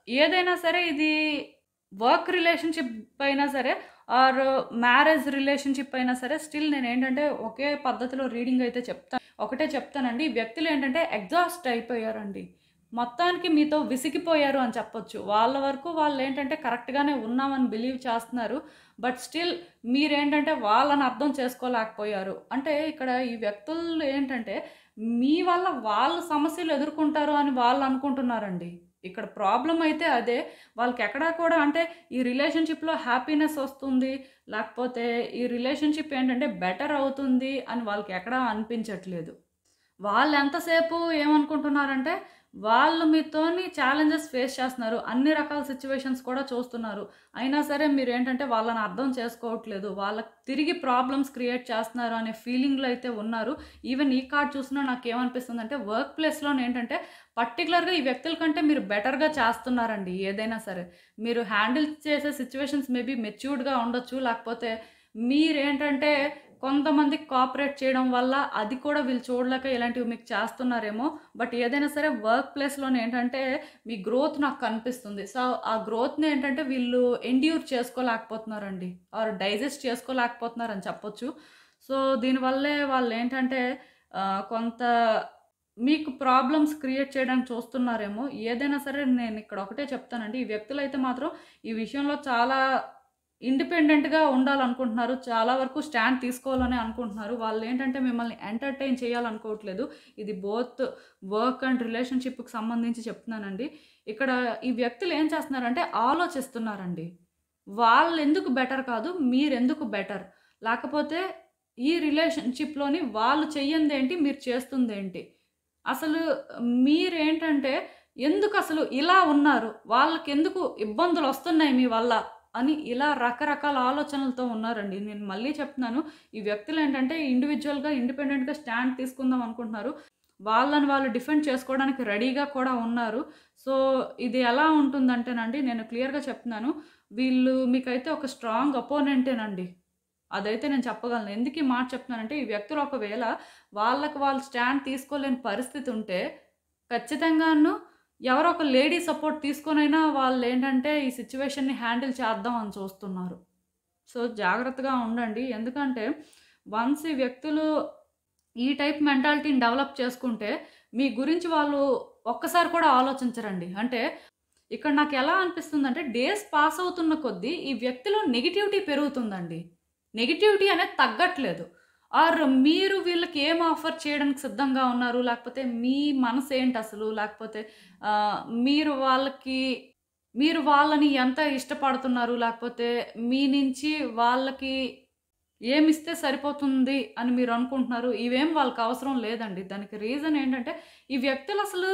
S1: ఏదైనా సరే ఇది వర్క్ రిలేషన్‌షిప్ అయినా సరే ఆర్ మ్యారేజ్ రిలేషన్‌షిప్ అయినా సరే స్టిల్ నేనేంటంటే ఒకే పద్ధతిలో రీడింగ్ అయితే ఒకటే చెప్తానండి. ఈ వ్యక్తులు ఏంటంటే ఎగ్జాస్ట్ అయిపోయారండి. మొత్తానికి మీతో విసిగిపోయారు అని చెప్పొచ్చు. వాళ్ళ వరకు వాళ్ళేంటంటే కరెక్ట్‌గానే ఉన్నామని బిలీవ్ చేస్తున్నారు. బట్ స్టిల్ మీరేంటంటే వాళ్ళని అర్థం చేసుకోలేకపోయారు. అంటే ఇక్కడ ఈ వ్యక్తులు ఏంటంటే మీ వల్ల వాళ్ళు సమస్యలు ఎదుర్కొంటారు అని వాళ్ళు అనుకుంటున్నారండి. ఇక్కడ ప్రాబ్లమ్ అయితే అదే. వాళ్ళకెక్కడా కూడా అంటే ఈ రిలేషన్‌షిప్‌లో హ్యాపీనెస్ వస్తుంది. లేకపోతే ఈ రిలేషన్‌షిప్ ఏంటంటే బెటర్ అవుతుంది అని వాళ్ళకెక్కడా అనిపించట్లేదు. వాళ్ళెంతసేపు ఏమనుకుంటున్నారంటే, వాళ్ళు మీతోని ఛాలెంజెస్ ఫేస్ చేస్తున్నారు. అన్ని రకాల సిట్యుయేషన్స్ కూడా చూస్తున్నారు. అయినా సరే మీరేంటంటే వాళ్ళని అర్థం చేసుకోవట్లేదు. వాళ్ళకి తిరిగి ప్రాబ్లమ్స్ క్రియేట్ చేస్తున్నారు అనే ఫీలింగ్‌లో అయితే ఉన్నారు. ఈవెన్ ఈ కార్డ్ చూసినా నాకేమనిపిస్తుందంటే వర్క్ ప్లేస్‌లోనేంటంటే పర్టిక్యులర్‌గా ఈ వ్యక్తుల కంటే మీరు బెటర్‌గా చేస్తున్నారండి ఏదైనా సరే. మీరు హ్యాండిల్ చేసే సిట్యుయేషన్స్ మేబీ మెచ్యూర్డ్‌గా ఉండొచ్చు. లేకపోతే మీరేంటంటే కొంతమందికి కోఆపరేట్ చేయడం వల్ల అది కూడా వీళ్ళు చూడలేక ఇలాంటివి మీకు చేస్తున్నారేమో. బట్ ఏదైనా సరే వర్క్ ప్లేస్‌లోనే ఏంటంటే మీ గ్రోత్ నాకు కనిపిస్తుంది. సో, ఆ గ్రోత్‌ని ఏంటంటే వీళ్ళు ఎండ్యూర్ చేసుకోలేకపోతున్నారండి. ఆర్ డైజెస్ట్ చేసుకోలేకపోతున్నారని చెప్పొచ్చు. సో, దీనివల్లే వాళ్ళేంటంటే కొంత మీకు ప్రాబ్లమ్స్ క్రియేట్ చేయడానికి చూస్తున్నారేమో. ఏదైనా సరే నేనిక్కడ ఒకటే చెప్తానండి. ఈ వ్యక్తులైతే మాత్రం ఈ విషయంలో చాలా ఇండిపెండెంట్‌గా ఉండాలనుకుంటున్నారు. చాలా వరకు స్టాండ్ తీసుకోవాలనే అనుకుంటున్నారు. వాళ్ళేంటంటే మిమ్మల్ని ఎంటర్‌టైన్ చేయాలనుకోవట్లేదు. ఇది బోత్ వర్క్ అండ్ రిలేషన్‌షిప్‌కి సంబంధించి చెప్తున్నానండి. ఇక్కడ ఈ వ్యక్తులు ఏం చేస్తున్నారంటే ఆలోచిస్తున్నారండి. వాళ్ళెందుకు బెటర్ కాదు, మీరెందుకు బెటర్? లేకపోతే ఈ రిలేషన్‌షిప్‌లోని వాళ్ళు చెయ్యందేంటి, మీరు చేస్తుందేంటి? అసలు మీరేంటంటే ఎందుకసలు ఇలా ఉన్నారు? వాళ్ళకెందుకు ఇబ్బందులొస్తున్నాయి మీ వల్ల? అని ఇలా రకరకాల ఆలోచనలతో ఉన్నారండి. నేను మళ్ళీ చెప్తున్నాను. ఈ వ్యక్తులేంటంటే ఇండివిడ్యువల్‌గా, ఇండిపెండెంట్‌గా స్టాండ్ తీసుకుందాం అనుకుంటున్నారు. వాళ్ళని వాళ్ళు డిఫెండ్ చేసుకోవడానికి రెడీగా కూడా ఉన్నారు. సో, ఇది ఎలా ఉంటుందంటేనండి నేను క్లియర్‌గా చెప్తున్నాను. వీళ్ళు మీకైతే ఒక స్ట్రాంగ్ అపోనెంటేనండి. అదైతే నేను చెప్పగలను. ఎందుకు ఈ మాట చెప్తున్నానంటే ఈ వ్యక్తులు ఒకవేళ వాళ్ళకి వాళ్ళు స్టాండ్ తీసుకోలేని పరిస్థితి ఉంటే ఖచ్చితంగాను ఎవరో ఒక లేడీ సపోర్ట్ తీసుకొనైనా వాళ్ళేంటంటే ఈ సిట్యుయేషన్‌ని హ్యాండిల్ చేద్దాం అని చూస్తున్నారు. సో, జాగ్రత్తగా ఉండండి. ఎందుకంటే వన్స్ ఈ వ్యక్తులు ఈ టైప్ మెంటాలిటీని డెవలప్ చేసుకుంటే మీ గురించి వాళ్ళు ఒక్కసారి కూడా ఆలోచించరండి. అంటే ఇక్కడ నాకెలా అనిపిస్తుందంటే డేస్ పాస్ అవుతున్న కొద్దీ ఈ వ్యక్తిలో నెగటివిటీ పెరుగుతుందండి. నెగటివిటీ అనేది తగ్గట్లేదు. ఆర్ మీరు వీళ్ళకి ఏం ఆఫర్ చేయడానికి సిద్ధంగా ఉన్నారు? లేకపోతే మీ మనసేంటసలు? లేకపోతే మీరు మీరు వాళ్ళని ఎంత ఇష్టపడుతున్నారు? లేకపోతే మీ నుంచి వాళ్ళకి ఏమిస్తే సరిపోతుంది అని మీరు అనుకుంటున్నారు? ఇవేం వాళ్ళకవసరం లేదండి. దానికి రీజన్ ఏంటంటే, ఈ వ్యక్తులసలు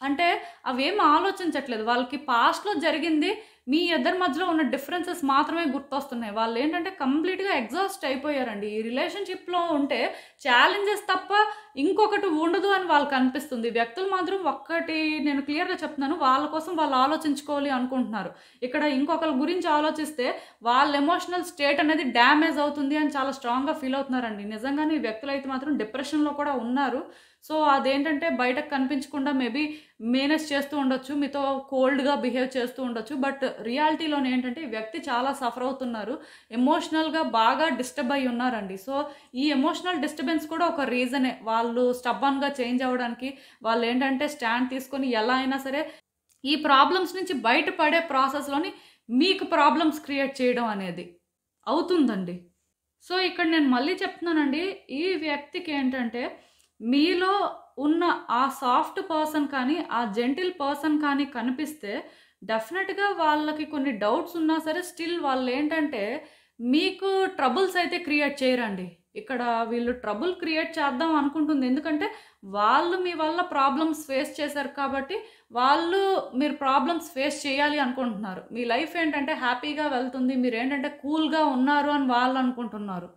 S1: అంటే అవేం ఆలోచించట్లేదు. వాళ్ళకి పాస్ట్‌లో జరిగింది మీ ఇద్దరి మధ్యలో ఉన్న డిఫరెన్సెస్ మాత్రమే గుర్తొస్తున్నాయి. వాళ్ళేంటంటే కంప్లీట్‌గా ఎగ్జాస్ట్ అయిపోయారండి. ఈ రిలేషన్‌షిప్‌లో ఉంటే ఛాలెంజెస్ తప్ప ఇంకొకటి ఉండదు అని వాళ్ళకనిపిస్తుంది. వ్యక్తులు మాత్రం ఒక్కటి నేను క్లియర్‌గా చెప్తున్నాను. వాళ్ళ కోసం వాళ్ళు ఆలోచించుకోవాలి అనుకుంటున్నారు. ఇక్కడ ఇంకొకళ్ళ గురించి ఆలోచిస్తే వాళ్ళ ఎమోషనల్ స్టేట్ అనేది డ్యామేజ్ అవుతుంది అని చాలా స్ట్రాంగ్‌గా ఫీల్ అవుతున్నారండి. నిజంగానే ఈ వ్యక్తులైతే మాత్రం డిప్రెషన్‌లో కూడా ఉన్నారు. సో అదేంటంటే బయటకు కనిపించకుండా మేబీ మేనేజ్ చేస్తూ ఉండొచ్చు, మీతో కోల్డ్గా బిహేవ్ చేస్తూ ఉండొచ్చు. బట్ రియాలిటీలోనే ఏంటంటే ఈ వ్యక్తి చాలా సఫర్ అవుతున్నారు, ఎమోషనల్గా బాగా డిస్టర్బ్ అయి ఉన్నారండి. సో ఈ ఎమోషనల్ డిస్టర్బెన్స్ కూడా ఒక రీజనే వాళ్ళు స్టబ్బన్గా చేంజ్ అవ్వడానికి. వాళ్ళు ఏంటంటే స్టాండ్ తీసుకొని ఎలా అయినా సరే ఈ ప్రాబ్లమ్స్ నుంచి బయటపడే ప్రాసెస్లోని మీకు ప్రాబ్లమ్స్ క్రియేట్ చేయడం అనేది అవుతుందండి. సో ఇక్కడ నేను మళ్ళీ చెప్తున్నానండి, ఈ వ్యక్తికి ఏంటంటే మీలో ఉన్న ఆ సాఫ్ట్ పర్సన్ కానీ, ఆ జెంటిల్ పర్సన్ కానీ కనిపిస్తే డెఫినెట్‌గా వాళ్ళకి కొన్ని డౌట్స్ ఉన్నా సరే స్టిల్ వాళ్ళేంటంటే మీకు ట్రబుల్స్ అయితే క్రియేట్ చేయరండి. ఇక్కడ వీళ్ళు ట్రబుల్ క్రియేట్ చేద్దాం అనుకుంటుంది. ఎందుకంటే వాళ్ళు మీ వల్ల ప్రాబ్లమ్స్ ఫేస్ చేశారు కాబట్టి మీరు ప్రాబ్లమ్స్ ఫేస్ చేయాలి అనుకుంటున్నారు. మీ లైఫ్ ఏంటంటే హ్యాపీగా వెళ్తుంది, మీరేంటంటే కూల్‌గా ఉన్నారు అని వాళ్ళు అనుకుంటున్నారు.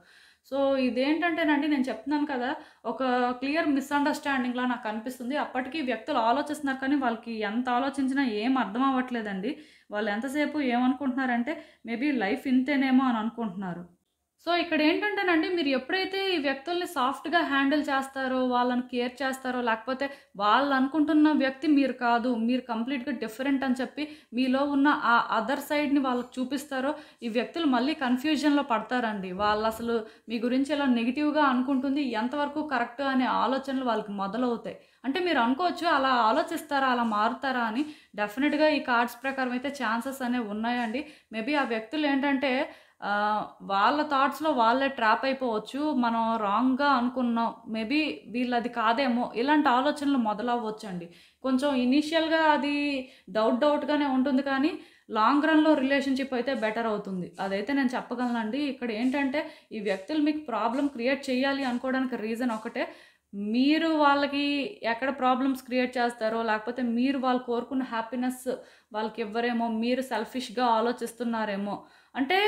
S1: సో ఇదేంటంటేనండి నేను చెప్తున్నాను కదా, ఒక క్లియర్ మిస్‌అండర్‌స్టాండింగ్‌లా నాకు అనిపిస్తుంది. అప్పటికి వ్యక్తులు ఆలోచిస్తున్నారు కానీ వాళ్ళకి ఎంత ఆలోచించినా ఏం అర్థం అవ్వట్లేదండి. వాళ్ళు ఎంతసేపు ఏమనుకుంటున్నారంటే మేబీ లైఫ్ ఇంతేనేమో అని అనుకుంటున్నారు. సో ఇక్కడేంటంటేనండి, మీరు ఎప్పుడైతే ఈ వ్యక్తుల్ని సాఫ్ట్‌గా హ్యాండిల్ చేస్తారో, వాళ్ళని కేర్ చేస్తారో, లేకపోతే వాళ్ళనుకుంటున్న వ్యక్తి మీరు కాదు, మీరు కంప్లీట్‌గా డిఫరెంట్ అని చెప్పి మీలో ఉన్న ఆ అదర్ సైడ్‌ని వాళ్ళకి చూపిస్తారో, ఈ వ్యక్తులు మళ్ళీ కన్‌ఫ్యూజన్‌లో పడతారండి. వాళ్ళసలు మీ గురించి ఇలా నెగెటివ్‌గా అనుకుంటుంది ఎంతవరకు కరెక్ట్ అనే ఆలోచనలు వాళ్ళకి మొదలవుతాయి. అంటే మీరు అనుకోవచ్చు అలా ఆలోచిస్తారా, అలా మారుతారా అని. డెఫినిట్‌గా ఈ కార్డ్స్ ప్రకారం అయితే ఛాన్సెస్ అనేవి ఉన్నాయండి. మేబీ ఆ వ్యక్తులు ఏంటంటే వాళ్ళ థాట్స్‌లో వాళ్ళే ట్రాప్ అయిపోవచ్చు. మనం రాంగ్‌గా అనుకున్నాం, మేబీ వీళ్ళది కాదేమో, ఇలాంటి ఆలోచనలు మొదలవ్వొచ్చండి. కొంచెం ఇనీషియల్‌గా అది డౌట్‌గానే ఉంటుంది కానీ లాంగ్ రన్‌లో రిలేషన్‌షిప్ అయితే బెటర్ అవుతుంది. అదైతే నేను చెప్పగలనండి. ఇక్కడ ఏంటంటే ఈ వ్యక్తులు మీకు ప్రాబ్లమ్ క్రియేట్ చేయాలి అనుకోవడానికి రీజన్ ఒకటే. మీరు వాళ్ళకి ఎక్కడ ప్రాబ్లమ్స్ క్రియేట్ చేస్తారో, లేకపోతే మీరు వాళ్ళు కోరుకున్న హ్యాపీనెస్ వాళ్ళకివ్వరేమో, మీరు సెల్ఫిష్‌గా ఆలోచిస్తున్నారేమో. అంటే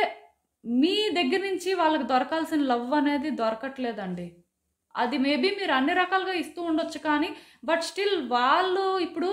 S1: మీ దగ్గర నుంచి వాళ్ళకి దొరకాల్సిన లవ్ అనేది దొరకట్లేదండి. అది మేబీ మీరు అన్ని రకాలుగా ఇస్తూ ఉండొచ్చు కానీ, బట్ స్టిల్ వాళ్ళు ఇప్పుడు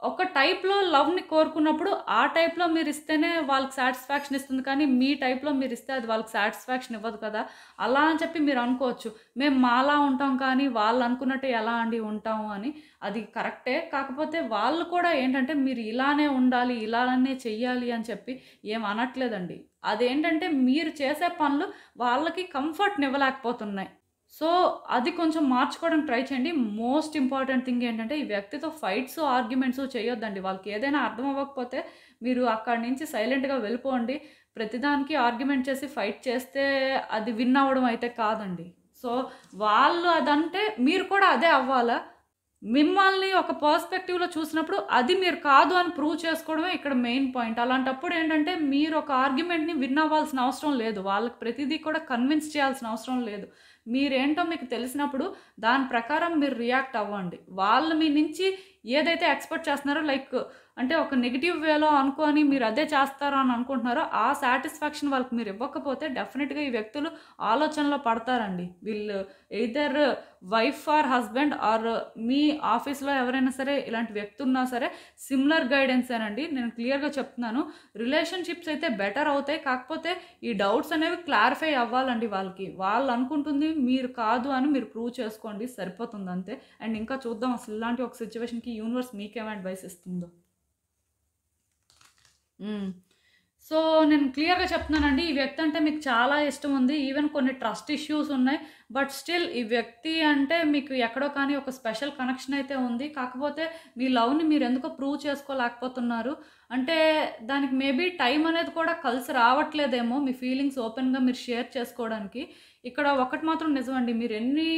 S1: ఒక టైప్‌లో లవ్‌ని కోరుకున్నప్పుడు, ఆ టైప్‌లో మీరిస్తేనే వాళ్ళకి సాటిస్ఫాక్షన్ ఇస్తుంది కానీ, మీ టైప్‌లో మీరిస్తే అది వాళ్ళకి సాటిస్ఫాక్షన్ ఇవ్వదు కదా! అలా అని చెప్పి మీరు అనుకోవచ్చు, మేము మాలా ఉంటాం కానీ, వాళ్ళు అనుకున్నట్టే ఎలా అండి ఉంటాము అని. అది కరెక్టే. కాకపోతే వాళ్ళు కూడా ఏంటంటే, మీరు ఇలానే ఉండాలి, ఇలానే చెయ్యాలి అని చెప్పి ఏం అనట్లేదండి. అదేంటంటే, మీరు చేసే పనులు వాళ్ళకి కంఫర్ట్‌నివ్వలేకపోతున్నాయి. సో, అది కొంచెం మార్చుకోవడానికి ట్రై చేయండి. మోస్ట్ ఇంపార్టెంట్ థింగ్ ఏంటంటే, ఈ వ్యక్తితో ఫైట్స్, ఆర్గ్యుమెంట్స్ చేయొద్దండి. వాళ్ళకి ఏదైనా అర్థం అవ్వకపోతే మీరు అక్కడి నుంచి సైలెంట్‌గా వెళ్ళిపోండి. ప్రతిదానికి ఆర్గ్యుమెంట్ చేసి ఫైట్ చేస్తే అది విన్ అవ్వడం అయితే కాదండి. సో, వాళ్ళు అదంటే మీరు కూడా అదే అవ్వాలా? మిమ్మల్ని ఒక పర్స్పెక్టివ్‌లో చూసినప్పుడు అది మీరు కాదు అని ప్రూవ్ చేసుకోవడమే ఇక్కడ మెయిన్ పాయింట్. అలాంటప్పుడు ఏంటంటే మీరు ఒక ఆర్గ్యుమెంట్‌ని విన్ అవ్వాల్సిన అవసరం లేదు. వాళ్ళకి ప్రతిదీ కూడా కన్విన్స్ చేయాల్సిన అవసరం లేదు. మీరేంటో మీకు తెలిసినప్పుడు దాని ప్రకారం మీరు రియాక్ట్ అవ్వండి. వాళ్ళు మీ నుంచి ఏదైతే ఎక్స్‌పెక్ట్ చేస్తున్నారో అంటే ఒక నెగెటివ్ వేలో అనుకోని మీరు అదే చేస్తారు అని అనుకుంటున్నారో, ఆ సాటిస్ఫాక్షన్ వాళ్ళకి మీరు ఇవ్వకపోతే డెఫినిట్‌గా ఈ వ్యక్తులు ఆలోచనలో పడతారండి. వీళ్ళు either wife or husband or మీ ఆఫీస్‌లో ఎవరైనా సరే ఇలాంటి వ్యక్తి ఉన్నా సరే సిమిలర్ గైడెన్సేనండి. నేను క్లియర్‌గా చెప్తున్నాను. రిలేషన్‌షిప్స్ అయితే బెటర్ అవుతాయి. కాకపోతే ఈ డౌట్స్ అనేవి క్లారిఫై అవ్వాలండి వాళ్ళకి. వాళ్ళు అనుకుంటుంది మీరు కాదు అని మీరు ప్రూవ్ చేసుకోండి, సరిపోతుంది అంతే. అండ్ ఇంకా చూద్దాం అసలు ఇలాంటి ఒక సిట్యుయేషన్‌కి యూనివర్స్ మీకేం అడ్వైస్ ఇస్తుందో. సో, నేను క్లియర్‌గా చెప్తున్నానండి. ఈ వ్యక్తి అంటే మీకు చాలా ఇష్టం ఉంది. ఈవెన్ కొన్ని ట్రస్ట్ ఇష్యూస్ ఉన్నాయి. బట్ స్టిల్ ఈ వ్యక్తి అంటే మీకు ఎక్కడో కానీ ఒక స్పెషల్ కనెక్షన్ అయితే ఉంది. కాకపోతే మీ లవ్‌ని మీరెందుకో ప్రూవ్ చేసుకోలేకపోతున్నారు. అంటే దానికి మేబీ టైం అనేది కూడా కలిసి రావట్లేదేమో మీ ఫీలింగ్స్ ఓపెన్‌గా మీరు షేర్ చేసుకోవడానికి. ఇక్కడ ఒకటి మాత్రం నిజమండి. మీరు ఎన్ని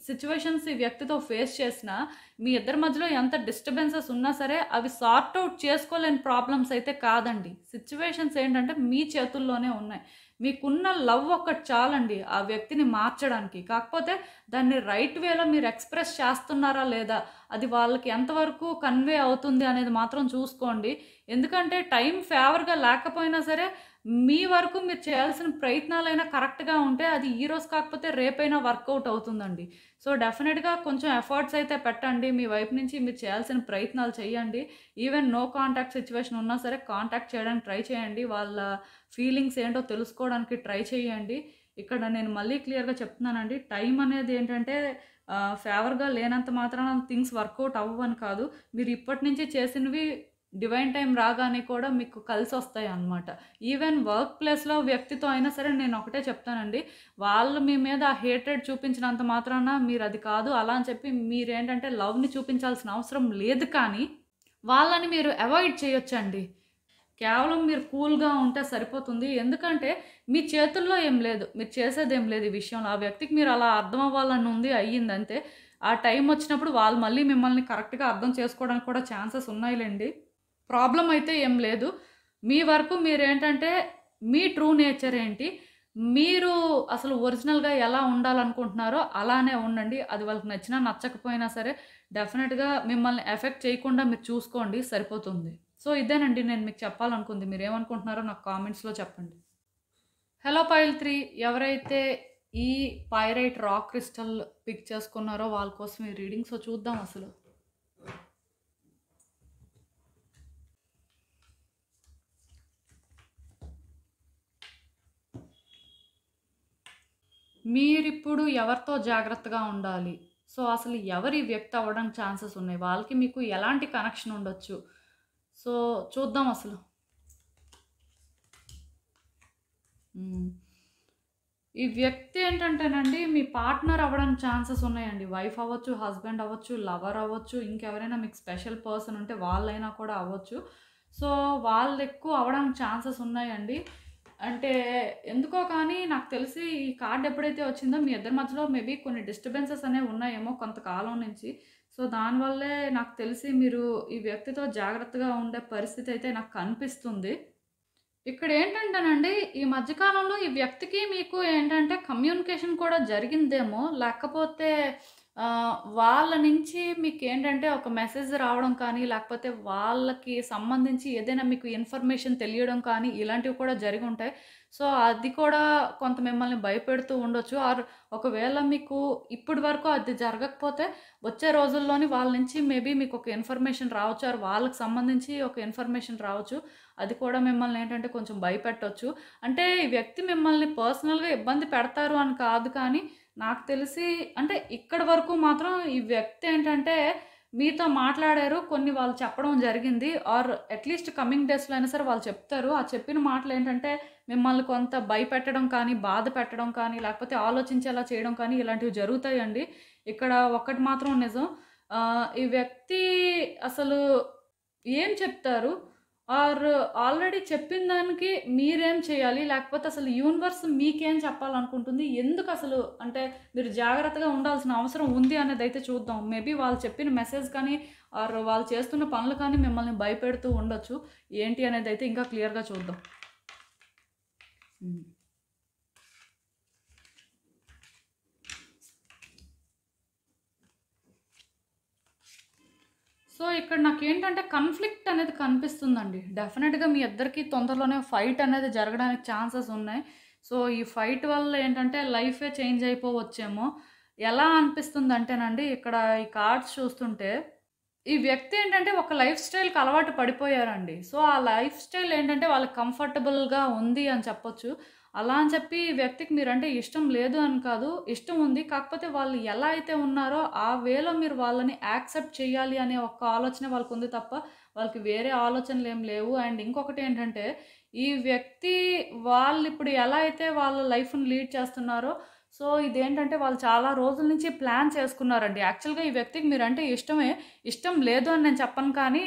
S1: సిట్యుయేషన్స్ ఈ వ్యక్తితో ఫేస్ చేసినా, మీ ఇద్దరి మధ్యలో ఎంత డిస్టర్బెన్సెస్ ఉన్నా సరే అవి సార్ట్ ఔట్ చేసుకోలేని ప్రాబ్లమ్స్ అయితే కాదండి. సిట్యుయేషన్స్ ఏంటంటే మీ చేతుల్లోనే ఉన్నాయి. మీకున్న లవ్ ఒక్కటి చాలండి ఆ వ్యక్తిని మార్చడానికి. కాకపోతే దాన్ని రైట్ వేలో మీరు ఎక్స్‌ప్రెస్ చేస్తున్నారా లేదా? అది వాళ్ళకి ఎంతవరకు కన్వే అవుతుంది అనేది మాత్రం చూసుకోండి. ఎందుకంటే టైం ఫేవర్‌గా లేకపోయినా సరే మీ వరకు మీరు చేయాల్సిన ప్రయత్నాలైనా కరెక్ట్‌గా ఉంటే అది ఈరోజు కాకపోతే రేపైనా వర్కౌట్ అవుతుందండి. సో, డెఫినిట్‌గా కొంచెం ఎఫర్ట్స్ అయితే పెట్టండి. మీ వైపు నుంచి మీరు చేయాల్సిన ప్రయత్నాలు చేయండి. ఈవెన్ నో కాంటాక్ట్ సిట్యుయేషన్ ఉన్నా సరే కాంటాక్ట్ చేయడానికి ట్రై చేయండి. వాళ్ళ ఫీలింగ్స్ ఏంటో తెలుసుకోవడానికి ట్రై చేయండి. ఇక్కడ నేను మళ్ళీ క్లియర్‌గా చెప్తున్నానండి. టైం అనేది ఏంటంటే ఫేవర్‌గా లేనంత మాత్రాన థింగ్స్ వర్కౌట్ అవ్వవని కాదు. మీరు ఇప్పటి నుంచి చేసినవి డివైన్ టైమ్ రాగానే కూడా మీకు కలిసొస్తాయన్నమాట. ఈవెన్ వర్క్ ప్లేస్‌లో వ్యక్తితో అయినా సరే నేను ఒకటే చెప్తానండి. వాళ్ళు మీ మీద హేట్రెడ్ చూపించినంత మాత్రాన మీరది కాదు, అలా అని చెప్పి మీరేంటంటే లవ్‌ని చూపించాల్సిన అవసరం లేదు కానీ, వాళ్ళని మీరు అవాయిడ్ చేయొచ్చండి. కేవలం మీరు కూల్‌గా ఉంటే సరిపోతుంది. ఎందుకంటే మీ చేతుల్లో ఏం లేదు. మీరు చేసేదేం లేదు ఈ విషయంలో. ఆ వ్యక్తికి మీరు అలా అర్థం అవ్వాలని ఉంది, అయ్యిందంతే. ఆ టైం వచ్చినప్పుడు వాళ్ళు మళ్ళీ మిమ్మల్ని కరెక్ట్‌గా అర్థం చేసుకోవడానికి కూడా ఛాన్సెస్ ఉన్నాయిలెండి. ప్రాబ్లమ్ అయితే ఏం లేదు. మీ వరకు మీరేంటంటే మీ ట్రూ నేచర్ ఏంటి? మీరు అసలు ఒరిజినల్‌గా ఎలా ఉండాలనుకుంటున్నారో అలానే ఉండండి. అది వాళ్ళకి నచ్చినా, నచ్చకపోయినా సరే డెఫినిట్‌గా మిమ్మల్ని ఎఫెక్ట్ చేయకుండా మీరు చూసుకోండి సరిపోతుంది. సో, ఇదేనండి నేను మీకు చెప్పాలనుకుంది. మీరేమనుకుంటున్నారో నాకు కామెంట్స్‌లో చెప్పండి. హలో పైల్ 3 ఎవరైతే ఈ పైరైట్ రాక్ క్రిస్టల్ పిక్ చేసుకున్నారో వాళ్ళ కోసం ఈ రీడింగ్. సో, చూద్దాం అసలు. మీరిప్పుడు ఎవరితో జాగ్రత్తగా ఉండాలి? సో, అసలు ఎవరు ఈ వ్యక్తి అవ్వడానికి ఛాన్సెస్ ఉన్నాయి? వాళ్ళకి మీకు ఎలాంటి కనెక్షన్ ఉండొచ్చు? సో, చూద్దాం అసలు. ఈ వ్యక్తి ఏంటంటేనండి మీ పార్ట్నర్ అవ్వడానికి ఛాన్సెస్ ఉన్నాయండి. వైఫ్ అవ్వచ్చు, హస్బెండ్ అవ్వచ్చు, లవర్ అవ్వచ్చు, ఇంకెవరైనా మీకు స్పెషల్ పర్సన్ ఉంటే వాళ్ళైనా కూడా అవ్వచ్చు. సో, వాళ్ళెక్కువ అవ్వడానికి ఛాన్సెస్ ఉన్నాయండి. అంటే ఎందుకో కానీ నాకు తెలిసి ఈ కార్డ్ ఎప్పుడైతే వచ్చిందో మీ ఇద్దరి మధ్యలో మేబీ కొన్ని డిస్టర్బెన్సెస్ అనేవి ఉన్నాయేమో కొంతకాలం నుంచి. సో, దానివల్లే నాకు తెలిసి మీరు ఈ వ్యక్తితో జాగ్రత్తగా ఉండే పరిస్థితి అయితే నాకు కనిపిస్తుంది. ఇక్కడేంటంటేనండి, ఈ మధ్య కాలంలో ఈ వ్యక్తికి మీకు ఏంటంటే కమ్యూనికేషన్ కూడా జరిగిందేమో, లేకపోతే వాళ్ళ నుంచి మీకేంటంటే ఒక మెసేజ్ రావడం కానీ, లేకపోతే వాళ్ళకి సంబంధించి ఏదైనా మీకు ఇన్ఫర్మేషన్ తెలియడం కానీ, ఇలాంటివి కూడా జరిగుంటాయి. సో, అది కూడా కొంత మిమ్మల్ని భయపెడుతూ ఉండొచ్చు. ఆర్ ఒకవేళ మీకు ఇప్పటి వరకు అది జరగకపోతే, వచ్చే రోజుల్లోని వాళ్ళ నుంచి మేబీ మీకొక ఇన్ఫర్మేషన్ రావచ్చు. ఆర్ వాళ్ళకి సంబంధించి ఒక ఇన్ఫర్మేషన్ రావచ్చు. అది కూడా మిమ్మల్ని ఏంటంటే కొంచెం భయపెట్టొచ్చు. అంటే ఈ వ్యక్తి మిమ్మల్ని పర్సనల్‌గా ఇబ్బంది పెడతారు అని కాదు కానీ, నాకు తెలిసి అంటే ఇక్కడి వరకు మాత్రం ఈ వ్యక్తి ఏంటంటే మీతో మాట్లాడారు. కొన్ని వాళ్ళు చెప్పడం జరిగింది. ఆర్ అట్‌లీస్ట్ కమింగ్ డేస్‌లో అయినా సరే వాళ్ళు చెప్తారు. ఆ చెప్పిన మాటలేంటంటే మిమ్మల్ని కొంత భయపెట్టడం కానీ, బాధ పెట్టడం కానీ, లేకపోతే ఆలోచించేలా చేయడం కానీ ఇలాంటివి జరుగుతాయండి. ఇక్కడ ఒక్కటి మాత్రం నిజం. ఈ వ్యక్తి అసలు ఏం చెప్తారు? ఆర్ ఆల్రెడీ చెప్పిన దానికి మీరేం చేయాలి? లేకపోతే అసలు యూనివర్స్ మీకేం చెప్పాలనుకుంటుంది? ఎందుకసలు అంటే మీరు జాగ్రత్తగా ఉండాల్సిన అవసరం ఉంది అనేదైతే చూద్దాం. మేబీ వాళ్ళు చెప్పిన మెసేజ్ కానీ, ఆర్ వాళ్ళు చేస్తున్న పనులు కానీ మిమ్మల్ని భయపెడుతూ ఉండొచ్చు. ఏంటి అనేదైతే ఇంకా క్లియర్‌గా చూద్దాం. సో, ఇక్కడ నాకేంటంటే కాన్‌ఫ్లిక్ట్ అనేది కనిపిస్తుందండి. డెఫినిట్‌గా మీ ఇద్దరికీ తొందరలోనే ఫైట్ అనేది జరగడానికి ఛాన్సెస్ ఉన్నాయి. సో, ఈ ఫైట్ వల్ల ఏంటంటే లైఫే చేంజ్ అయిపోవచ్చేమో. ఎలా అనిపిస్తుందంటేనండి, ఇక్కడ ఈ కార్డ్స్ చూస్తుంటే ఈ వ్యక్తి ఏంటంటే ఒక లైఫ్ స్టైల్‌కి అలవాటు పడిపోయారండి. సో, ఆ లైఫ్ స్టైల్ ఏంటంటే వాళ్ళకి కంఫర్టబుల్‌గా ఉంది అని చెప్పొచ్చు. అలా అని చెప్పి ఈ వ్యక్తికి మీరంటే ఇష్టం లేదు అని కాదు. ఇష్టం ఉంది. కాకపోతే వాళ్ళు ఎలా అయితే ఉన్నారో ఆ వేలో మీరు వాళ్ళని యాక్సెప్ట్ చేయాలి అనే ఒక్క ఆలోచనే వాళ్ళకుంది తప్ప వాళ్ళకి వేరే ఆలోచనలేం లేవు. అండ్ ఇంకొకటేంటంటే ఈ వ్యక్తి వాళ్ళిప్పుడు ఎలా అయితే వాళ్ళ లైఫ్‌ని లీడ్ చేస్తున్నారో సో, ఇదేంటంటే వాళ్ళు చాలా రోజుల నుంచి ప్లాన్ చేసుకున్నారండి. యాక్చువల్‌గా ఈ వ్యక్తికి మీరంటే ఇష్టమే. ఇష్టం లేదు అని నేను చెప్పను కానీ,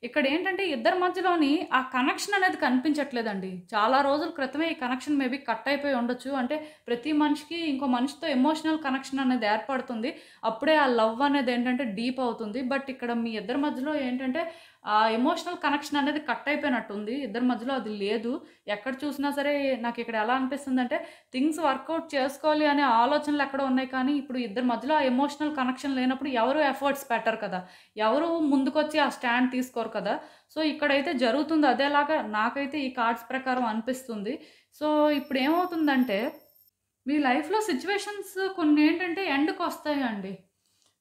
S1: ఇక్కడేంటంటే ఇద్దరి మధ్యలోని ఆ కనెక్షన్ అనేది కనిపించట్లేదండి. చాలా రోజుల క్రితమే ఈ కనెక్షన్ మేబీ కట్ అయిపోయి ఉండొచ్చు. అంటే ప్రతి మనిషికి ఇంకో మనిషితో ఎమోషనల్ కనెక్షన్ అనేది ఏర్పడుతుంది. అప్పుడే ఆ లవ్ అనేది ఏంటంటే డీప్ అవుతుంది. బట్ ఇక్కడ మీ ఇద్దరి మధ్యలో ఏంటంటే ఆ ఎమోషనల్ కనెక్షన్ అనేది కట్ అయిపోయినట్టుంది. ఇద్దరి మధ్యలో అది లేదు. ఎక్కడ చూసినా సరే నాకిక్కడ ఎలా అనిపిస్తుందంటే థింగ్స్ వర్కౌట్ చేసుకోవాలి అనే ఆలోచనలు ఎక్కడో ఉన్నాయి కానీ, ఇప్పుడు ఇద్దరి మధ్యలో ఆ ఎమోషనల్ కనెక్షన్ లేనప్పుడు ఎవరు ఎఫర్ట్స్ పెట్టరు కదా! ఎవరు ముందుకొచ్చి ఆ స్టాండ్ తీసుకోరు కదా! సో, ఇక్కడైతే జరుగుతుంది అదేలాగా నాకైతే ఈ కార్డ్స్ ప్రకారం అనిపిస్తుంది. సో, ఇప్పుడేమవుతుందంటే మీ లైఫ్‌లో సిట్యుయేషన్స్ కొన్నేంటంటే ఎండ్‌కొస్తాయండి.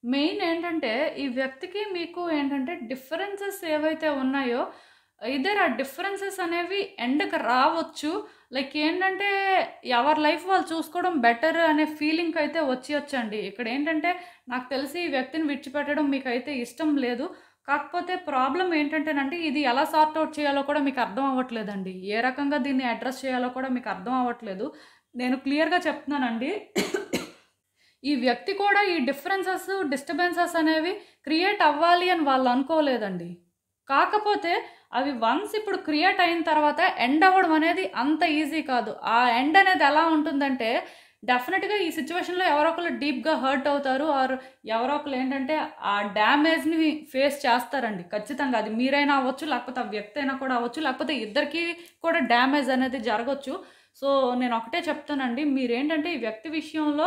S1: మెయిన్ ఏంటంటే ఈ వ్యక్తికి మీకు ఏంటంటే డిఫరెన్సెస్ ఏవైతే ఉన్నాయో ఇద్దరు ఆ డిఫరెన్సెస్ అనేవి ఎండ్‌కి రావచ్చు. లైక్ ఏంటంటే, ఎవరి లైఫ్ వాళ్ళు చూసుకోవడం బెటర్ అనే ఫీలింగ్‌కైతే వచ్చేయొచ్చండి. ఇక్కడేంటంటే, నాకు తెలిసి ఈ వ్యక్తిని విడిచిపెట్టడం మీకైతే ఇష్టం లేదు. కాకపోతే ప్రాబ్లమ్ ఏంటంటేనండి, ఇది ఎలా సార్ట్ ఔట్ చేయాలో కూడా మీకు అర్థం అవ్వట్లేదండి. ఏ రకంగా దీన్ని అడ్రెస్ చేయాలో కూడా మీకు అర్థం అవ్వట్లేదు. నేను క్లియర్‌గా చెప్తున్నానండి. ఈ వ్యక్తి కూడా ఈ డిఫరెన్సెస్, డిస్టర్బెన్సెస్ అనేవి క్రియేట్ అవ్వాలి అని వాళ్ళు అనుకోలేదండి. కాకపోతే అవి వన్స్ ఇప్పుడు క్రియేట్ అయిన తర్వాత ఎండ్ అవ్వడం అనేది అంత ఈజీ కాదు. ఆ ఎండ్ అనేది ఎలా ఉంటుందంటే, డెఫినిట్‌గా ఈ సిట్యుయేషన్‌లో ఎవరో ఒకళ్ళు డీప్‌గా హర్ట్ అవుతారు. ఆర్ ఎవరో ఒకళ్ళు ఏంటంటే ఆ డ్యామేజ్‌ని ఫేస్ చేస్తారండి. ఖచ్చితంగా అది మీరైనా అవ్వచ్చు, లేకపోతే ఆ వ్యక్తి అయినా కూడా అవ్వచ్చు, లేకపోతే ఇద్దరికీ కూడా డ్యామేజ్ అనేది జరగొచ్చు. సో, నేను ఒకటే చెప్తానండి. మీరేంటంటే ఈ వ్యక్తి విషయంలో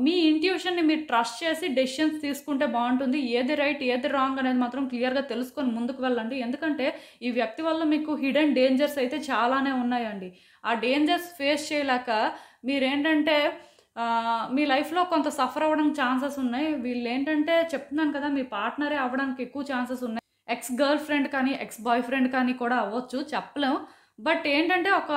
S1: మీ ఇంట్యూషన్‌ని మీరు ట్రస్ట్ చేసి డెసిషన్స్ తీసుకుంటే బావుంటుంది. ఏది రైట్, ఏది రాంగ్ అనేది మాత్రం క్లియర్‌గా తెలుసుకొని ముందుకు వెళ్ళండి. ఎందుకంటే ఈ వ్యక్తి వల్ల మీకు హిడెన్ డేంజర్స్ అయితే చాలానే ఉన్నాయండి. ఆ డేంజర్స్ ఫేస్ చేయలేక మీరేంటంటే మీ లైఫ్‌లో కొంత సఫర్ అవ్వడం ఛాన్సెస్ ఉన్నాయి. వీళ్ళేంటంటే చెప్తున్నాను కదా! మీ పార్ట్నరే అవ్వడానికి ఎక్కువ ఛాన్సెస్ ఉన్నాయి. ఎక్స్ గర్ల్ ఫ్రెండ్ కానీ, ఎక్స్ బాయ్ ఫ్రెండ్ కానీ కూడా అవ్వచ్చు. చెప్పలేం. బట్ ఏంటంటే ఒక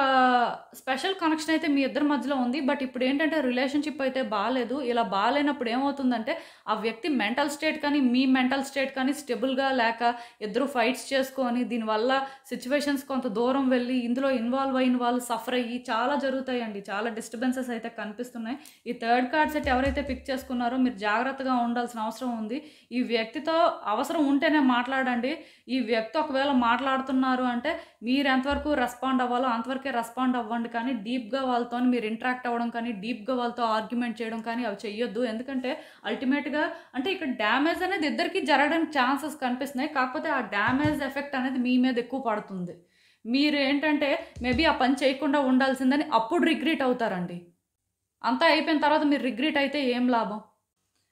S1: స్పెషల్ కనెక్షన్ అయితే మీ ఇద్దరి మధ్యలో ఉంది. బట్ ఇప్పుడేంటంటే రిలేషన్‌షిప్ అయితే బాలేదు. ఇలా బాలేనప్పుడు ఏమవుతుందంటే ఆ వ్యక్తి మెంటల్ స్టేట్ కానీ, మీ మెంటల్ స్టేట్ కానీ స్టేబుల్‌గా లేక ఇద్దరు ఫైట్స్ చేసుకొని దీనివల్ల సిట్యుయేషన్స్ కొంత దూరం వెళ్ళి ఇందులో ఇన్వాల్వ్ అయిన వాళ్ళు సఫర్ అయ్యి చాలా జరుగుతాయండి. చాలా డిస్టర్బెన్సెస్ అయితే కనిపిస్తున్నాయి. ఈ థర్డ్ కార్డ్ సెట్ ఎవరైతే పిక్ చేసుకున్నారో మీరు జాగ్రత్తగా ఉండాల్సిన అవసరం ఉంది. ఈ వ్యక్తితో అవసరం ఉంటేనే మాట్లాడండి. ఈ వ్యక్తి ఒకవేళ మాట్లాడుతున్నారు అంటే మీరు ఎంతవరకు రెస్పాండ్ అవ్వాలో అంతవరకే రెస్పాండ్ అవ్వండి. కానీ డీప్‌గా వాళ్ళతోని మీరు ఇంటరాక్ట్ అవ్వడం కానీ, డీప్‌గా వాళ్ళతో ఆర్గ్యుమెంట్ చేయడం కానీ అవి చెయ్యొద్దు. ఎందుకంటే అల్టిమేట్‌గా అంటే ఇక్కడ డ్యామేజ్ అనేది ఇద్దరికీ జరగడానికి ఛాన్సెస్ కనిపిస్తున్నాయి. కాకపోతే ఆ డ్యామేజ్ ఎఫెక్ట్ అనేది మీ మీద ఎక్కువ పడుతుంది. మీరేంటంటే మేబీ ఆ పని చేయకుండా ఉండాల్సిందని అప్పుడు రిగ్రెట్ అవుతారండి. అంతా అయిపోయిన తర్వాత మీరు రిగ్రెట్ అయితే ఏం లాభం?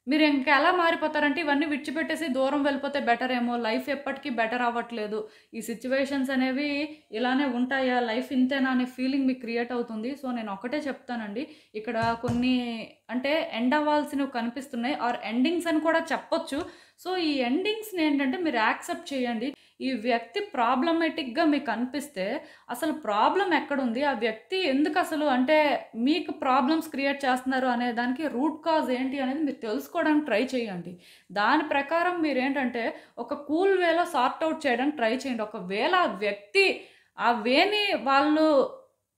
S1: మీరు ఇంకెలా మారిపోతారంటే ఇవన్నీ విడిచిపెట్టేసి దూరం వెళ్ళిపోతే బెటర్ ఏమో. లైఫ్ ఎప్పటికీ బెటర్ అవ్వట్లేదు. ఈ సిట్యుయేషన్స్ అనేవి ఇలానే ఉంటాయా? లైఫ్ ఇంతేనా అనే ఫీలింగ్ మీకు క్రియేట్ అవుతుంది. సో, నేను ఒకటే చెప్తానండి. ఇక్కడ కొన్ని అంటే ఎండ్ అవ్వాల్సినవి కనిపిస్తున్నాయి. ఆర్ ఎండింగ్స్ అని కూడా చెప్పొచ్చు. సో, ఈ ఎండింగ్స్‌ని ఏంటంటే మీరు యాక్సెప్ట్ చేయండి. ఈ వ్యక్తి ప్రాబ్లమాటిక్‌గా మీకు అనిపిస్తే అసలు ప్రాబ్లమ్ ఎక్కడుంది? ఆ వ్యక్తి ఎందుకసలు అంటే మీకు ప్రాబ్లమ్స్ క్రియేట్ చేస్తున్నారు అనే దానికి రూట్ కాజ్ ఏంటి అనేది మీరు తెలుసుకోవడానికి ట్రై చేయండి. దాని ప్రకారం మీరేంటంటే ఒక కూల్ వేలో సార్ట్ ఔట్ చేయడానికి ట్రై చేయండి. ఒకవేళ ఆ వ్యక్తి ఆ వేని వాళ్ళు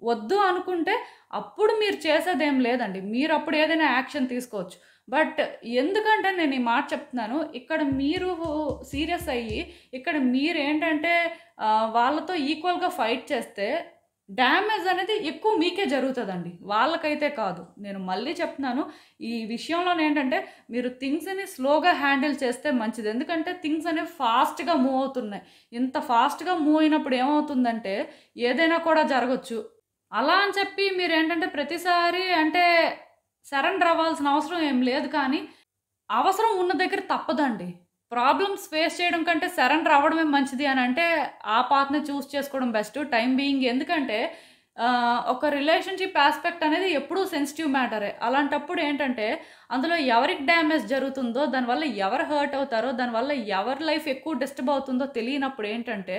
S1: వద్దు అనుకుంటే అప్పుడు మీరు చేసేదేం లేదండి. మీరప్పుడు ఏదైనా యాక్షన్ తీసుకోవచ్చు. బట్ ఎందుకంటే నేను ఈ మాట చెప్తున్నాను. ఇక్కడ మీరు సీరియస్ అయ్యి ఇక్కడ మీరేంటంటే వాళ్ళతో ఈక్వల్‌గా ఫైట్ చేస్తే డ్యామేజ్ అనేది ఎక్కువ మీకే జరుగుతదండి. వాళ్ళకైతే కాదు. నేను మళ్ళీ చెప్తున్నాను. ఈ విషయంలోనేంటంటే మీరు థింగ్స్‌ని స్లోగా హ్యాండిల్ చేస్తే మంచిది. ఎందుకంటే థింగ్స్ అనేవి ఫాస్ట్‌గా మూవ్ అవుతున్నాయి. ఇంత ఫాస్ట్‌గా మూవ్ అయినప్పుడు ఏమవుతుందంటే ఏదైనా కూడా జరగొచ్చు. అలా అని చెప్పి మీరేంటంటే ప్రతిసారి అంటే సరెండర్ అవ్వాల్సిన అవసరం ఏం లేదు కానీ, అవసరం ఉన్న దగ్గర తప్పదండి. ప్రాబ్లమ్స్ ఫేస్ చేయడం కంటే సరెండర్ అవ్వడమే మంచిది అనంటే, ఆ పాత్‌ని చూజ్ చేసుకోవడం బెస్ట్. టైమ్ బీయింగ్ ఎందుకంటే ఒక రిలేషన్‌షిప్ యాస్పెక్ట్ అనేది ఎప్పుడూ సెన్సిటివ్ మ్యాటరే. అలాంటప్పుడు ఏంటంటే, అందులో ఎవరికి డ్యామేజ్ జరుగుతుందో, దానివల్ల ఎవరు హర్ట్ అవుతారో, దానివల్ల ఎవరి లైఫ్ ఎక్కువ డిస్టర్బ్ అవుతుందో తెలియనప్పుడు ఏంటంటే,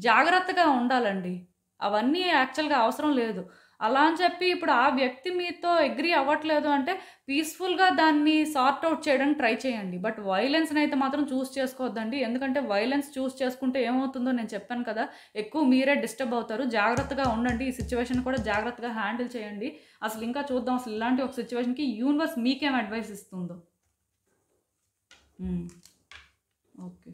S1: జాగ్రత్తగా ఉండాలండి. అవన్నీ యాక్చువల్‌గా అవసరం లేదు. అలా అని చెప్పి ఇప్పుడు ఆ వ్యక్తి మీతో అగ్రీ అవ్వట్లేదు అంటే పీస్‌ఫుల్‌గా దాన్ని సార్ట్ ఔట్ చేయడానికి ట్రై చేయండి. బట్ వయలెన్స్‌నైతే మాత్రం చూజ్ చేసుకోవద్దండి. ఎందుకంటే వయలెన్స్ చూజ్ చేసుకుంటే ఏమవుతుందో నేను చెప్పాను కదా! ఎక్కువ మీరే డిస్టర్బ్ అవుతారు. జాగ్రత్తగా ఉండండి. ఈ సిట్యుయేషన్ కూడా జాగ్రత్తగా హ్యాండిల్ చేయండి. అసలు ఇంకా చూద్దాం అసలు ఇలాంటి ఒక సిట్యుయేషన్‌కి యూనివర్స్ మీకేం అడ్వైస్ ఇస్తుందో. హ్మ్. ఓకే.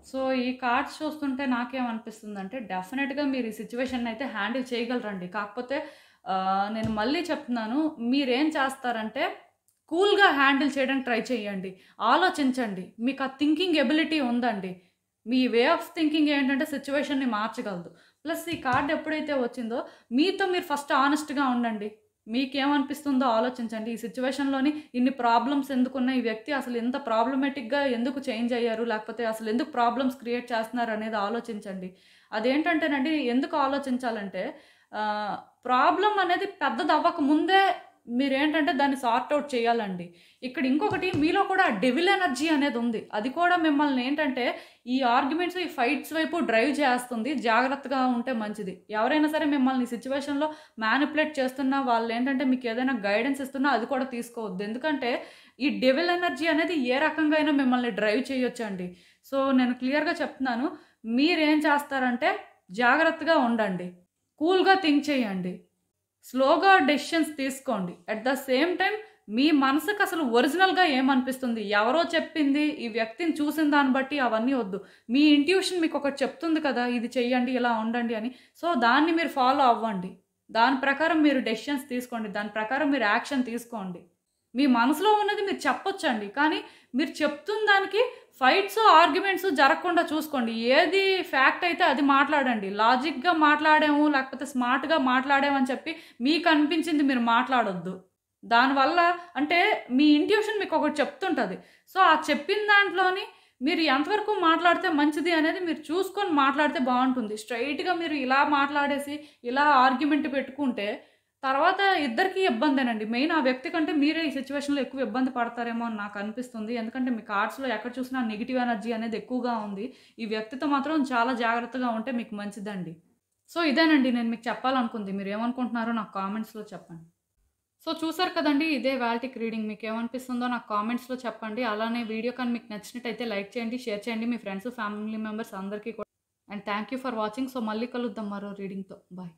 S1: సో, ఈ కార్డ్స్ చూస్తుంటే నాకేమనిపిస్తుందంటే, డెఫినెట్‌గా మీరు ఈ సిట్యుయేషన్‌ని అయితే హ్యాండిల్ చేయగలరండి. కాకపోతే నేను మళ్ళీ చెప్తున్నాను. మీరేం చేస్తారంటే, కూల్‌గా హ్యాండిల్ చేయడానికి ట్రై చేయండి. ఆలోచించండి. మీకు ఆ థింకింగ్ ఎబిలిటీ ఉందండి. మీ వే ఆఫ్ థింకింగ్ ఏంటంటే సిట్యుయేషన్‌ని మార్చగలదు. ప్లస్ ఈ కార్డ్ ఎప్పుడైతే వచ్చిందో, మీతో మీరు ఫస్ట్ హానెస్ట్‌గా ఉండండి. మీకేమనిపిస్తుందో ఆలోచించండి. ఈ సిట్యుయేషన్‌లోని ఇన్ని ప్రాబ్లమ్స్ ఎందుకున్నాయి? ఈ వ్యక్తి అసలు ఇంత ప్రాబ్లమాటిక్‌గా ఎందుకు చేంజ్ అయ్యారు? లేకపోతే అసలు ఎందుకు ప్రాబ్లమ్స్ క్రియేట్ చేస్తున్నారు అనేది ఆలోచించండి. అదేంటంటేనండి ఎందుకు ఆలోచించాలంటే ప్రాబ్లమ్ అనేది పెద్దదవ్వక ముందే మీరేంటంటే దాన్ని సార్ట్ ఔట్ చేయాలండి. ఇక్కడ ఇంకొకటి మీలో కూడా డెవిల్ ఎనర్జీ అనేది ఉంది. అది కూడా మిమ్మల్ని ఏంటంటే ఈ ఆర్గ్యుమెంట్స్, ఈ ఫైట్స్ వైపు డ్రైవ్ చేస్తుంది. జాగ్రత్తగా ఉంటే మంచిది. ఎవరైనా సరే మిమ్మల్ని ఈ సిట్యుయేషన్‌లో మ్యానిపులేట్ చేస్తున్నా, వాళ్ళేంటంటే మీకు ఏదైనా గైడెన్స్ ఇస్తున్నా అది కూడా తీసుకోవద్దు. ఎందుకంటే ఈ డెవిల్ ఎనర్జీ అనేది ఏ రకంగా అయినా మిమ్మల్ని డ్రైవ్ చేయొచ్చండి. సో, నేను క్లియర్‌గా చెప్తున్నాను. మీరేం చేస్తారంటే జాగ్రత్తగా ఉండండి. కూల్‌గా థింక్ చేయండి. స్లోగా డెసిషన్స్ తీసుకోండి. అట్ ద సేమ్ టైమ్ మీ మనసుకు అసలు ఒరిజినల్‌గా ఏమనిపిస్తుంది? ఎవరో చెప్పింది, ఈ వ్యక్తిని చూసిన దాన్ని బట్టి అవన్నీ వద్దు. మీ ఇంట్యూషన్ మీకొకటి చెప్తుంది కదా! ఇది చెయ్యండి, ఇలా ఉండండి అని. సో, దాన్ని మీరు ఫాలో అవ్వండి. దాని ప్రకారం మీరు డెసిషన్స్ తీసుకోండి. దాని ప్రకారం మీరు యాక్షన్ తీసుకోండి. మీ మనసులో ఉన్నది మీరు చెప్పొచ్చండి. కానీ మీరు చెప్తున్న దానికి ఫైట్స్, ఆర్గ్యుమెంట్స్ జరగకుండా చూసుకోండి. ఏది ఫ్యాక్ట్ అయితే అది మాట్లాడండి. లాజిక్‌గా మాట్లాడాము, లేకపోతే స్మార్ట్‌గా మాట్లాడాము అని చెప్పి మీకు అనిపించింది మీరు మాట్లాడొద్దు. దానివల్ల అంటే మీ ఇంట్యూషన్ మీకొకటి చెప్తుంటది. సో, ఆ చెప్పిన దాంట్లోని మీరు ఎంతవరకు మాట్లాడితే మంచిది అనేది మీరు చూసుకొని మాట్లాడితే బావుంటుంది. స్ట్రెయిట్‌గా మీరు ఇలా మాట్లాడేసి, ఇలా ఆర్గ్యుమెంట్ పెట్టుకుంటే తర్వాత ఇద్దరికీ ఇబ్బందేనండి. మెయిన్ ఆ వ్యక్తి కంటే మీరే ఈ సిట్యుయేషన్‌లో ఎక్కువ ఇబ్బంది పడతారేమో అని నాకనిపిస్తుంది. ఎందుకంటే మీ కార్డ్స్‌లో ఎక్కడ చూసినా నెగెటివ్ ఎనర్జీ అనేది ఎక్కువగా ఉంది. ఈ వ్యక్తితో మాత్రం చాలా జాగ్రత్తగా ఉంటే మీకు మంచిదండి. సో, ఇదేనండి నేను మీకు చెప్పాలనుకుంది. మీరేమనుకుంటున్నారో నాకు కామెంట్స్‌లో చెప్పండి. సో, చూసారు కదండీ! ఇదే వాల్టిక్ రీడింగ్. మీకేమనిపిస్తుందో నాకు కామెంట్స్‌లో చెప్పండి. అలానే వీడియో కానీ మీకు నచ్చినట్టయితే లైక్ చేయండి, షేర్ చేయండి మీ ఫ్రెండ్స్, ఫ్యామిలీ మెంబర్స్ అందరికీ కూడా. And thank you for watching. So, మళ్ళీ కలుద్దాం మరో రీడింగ్‌తో. బాయ్.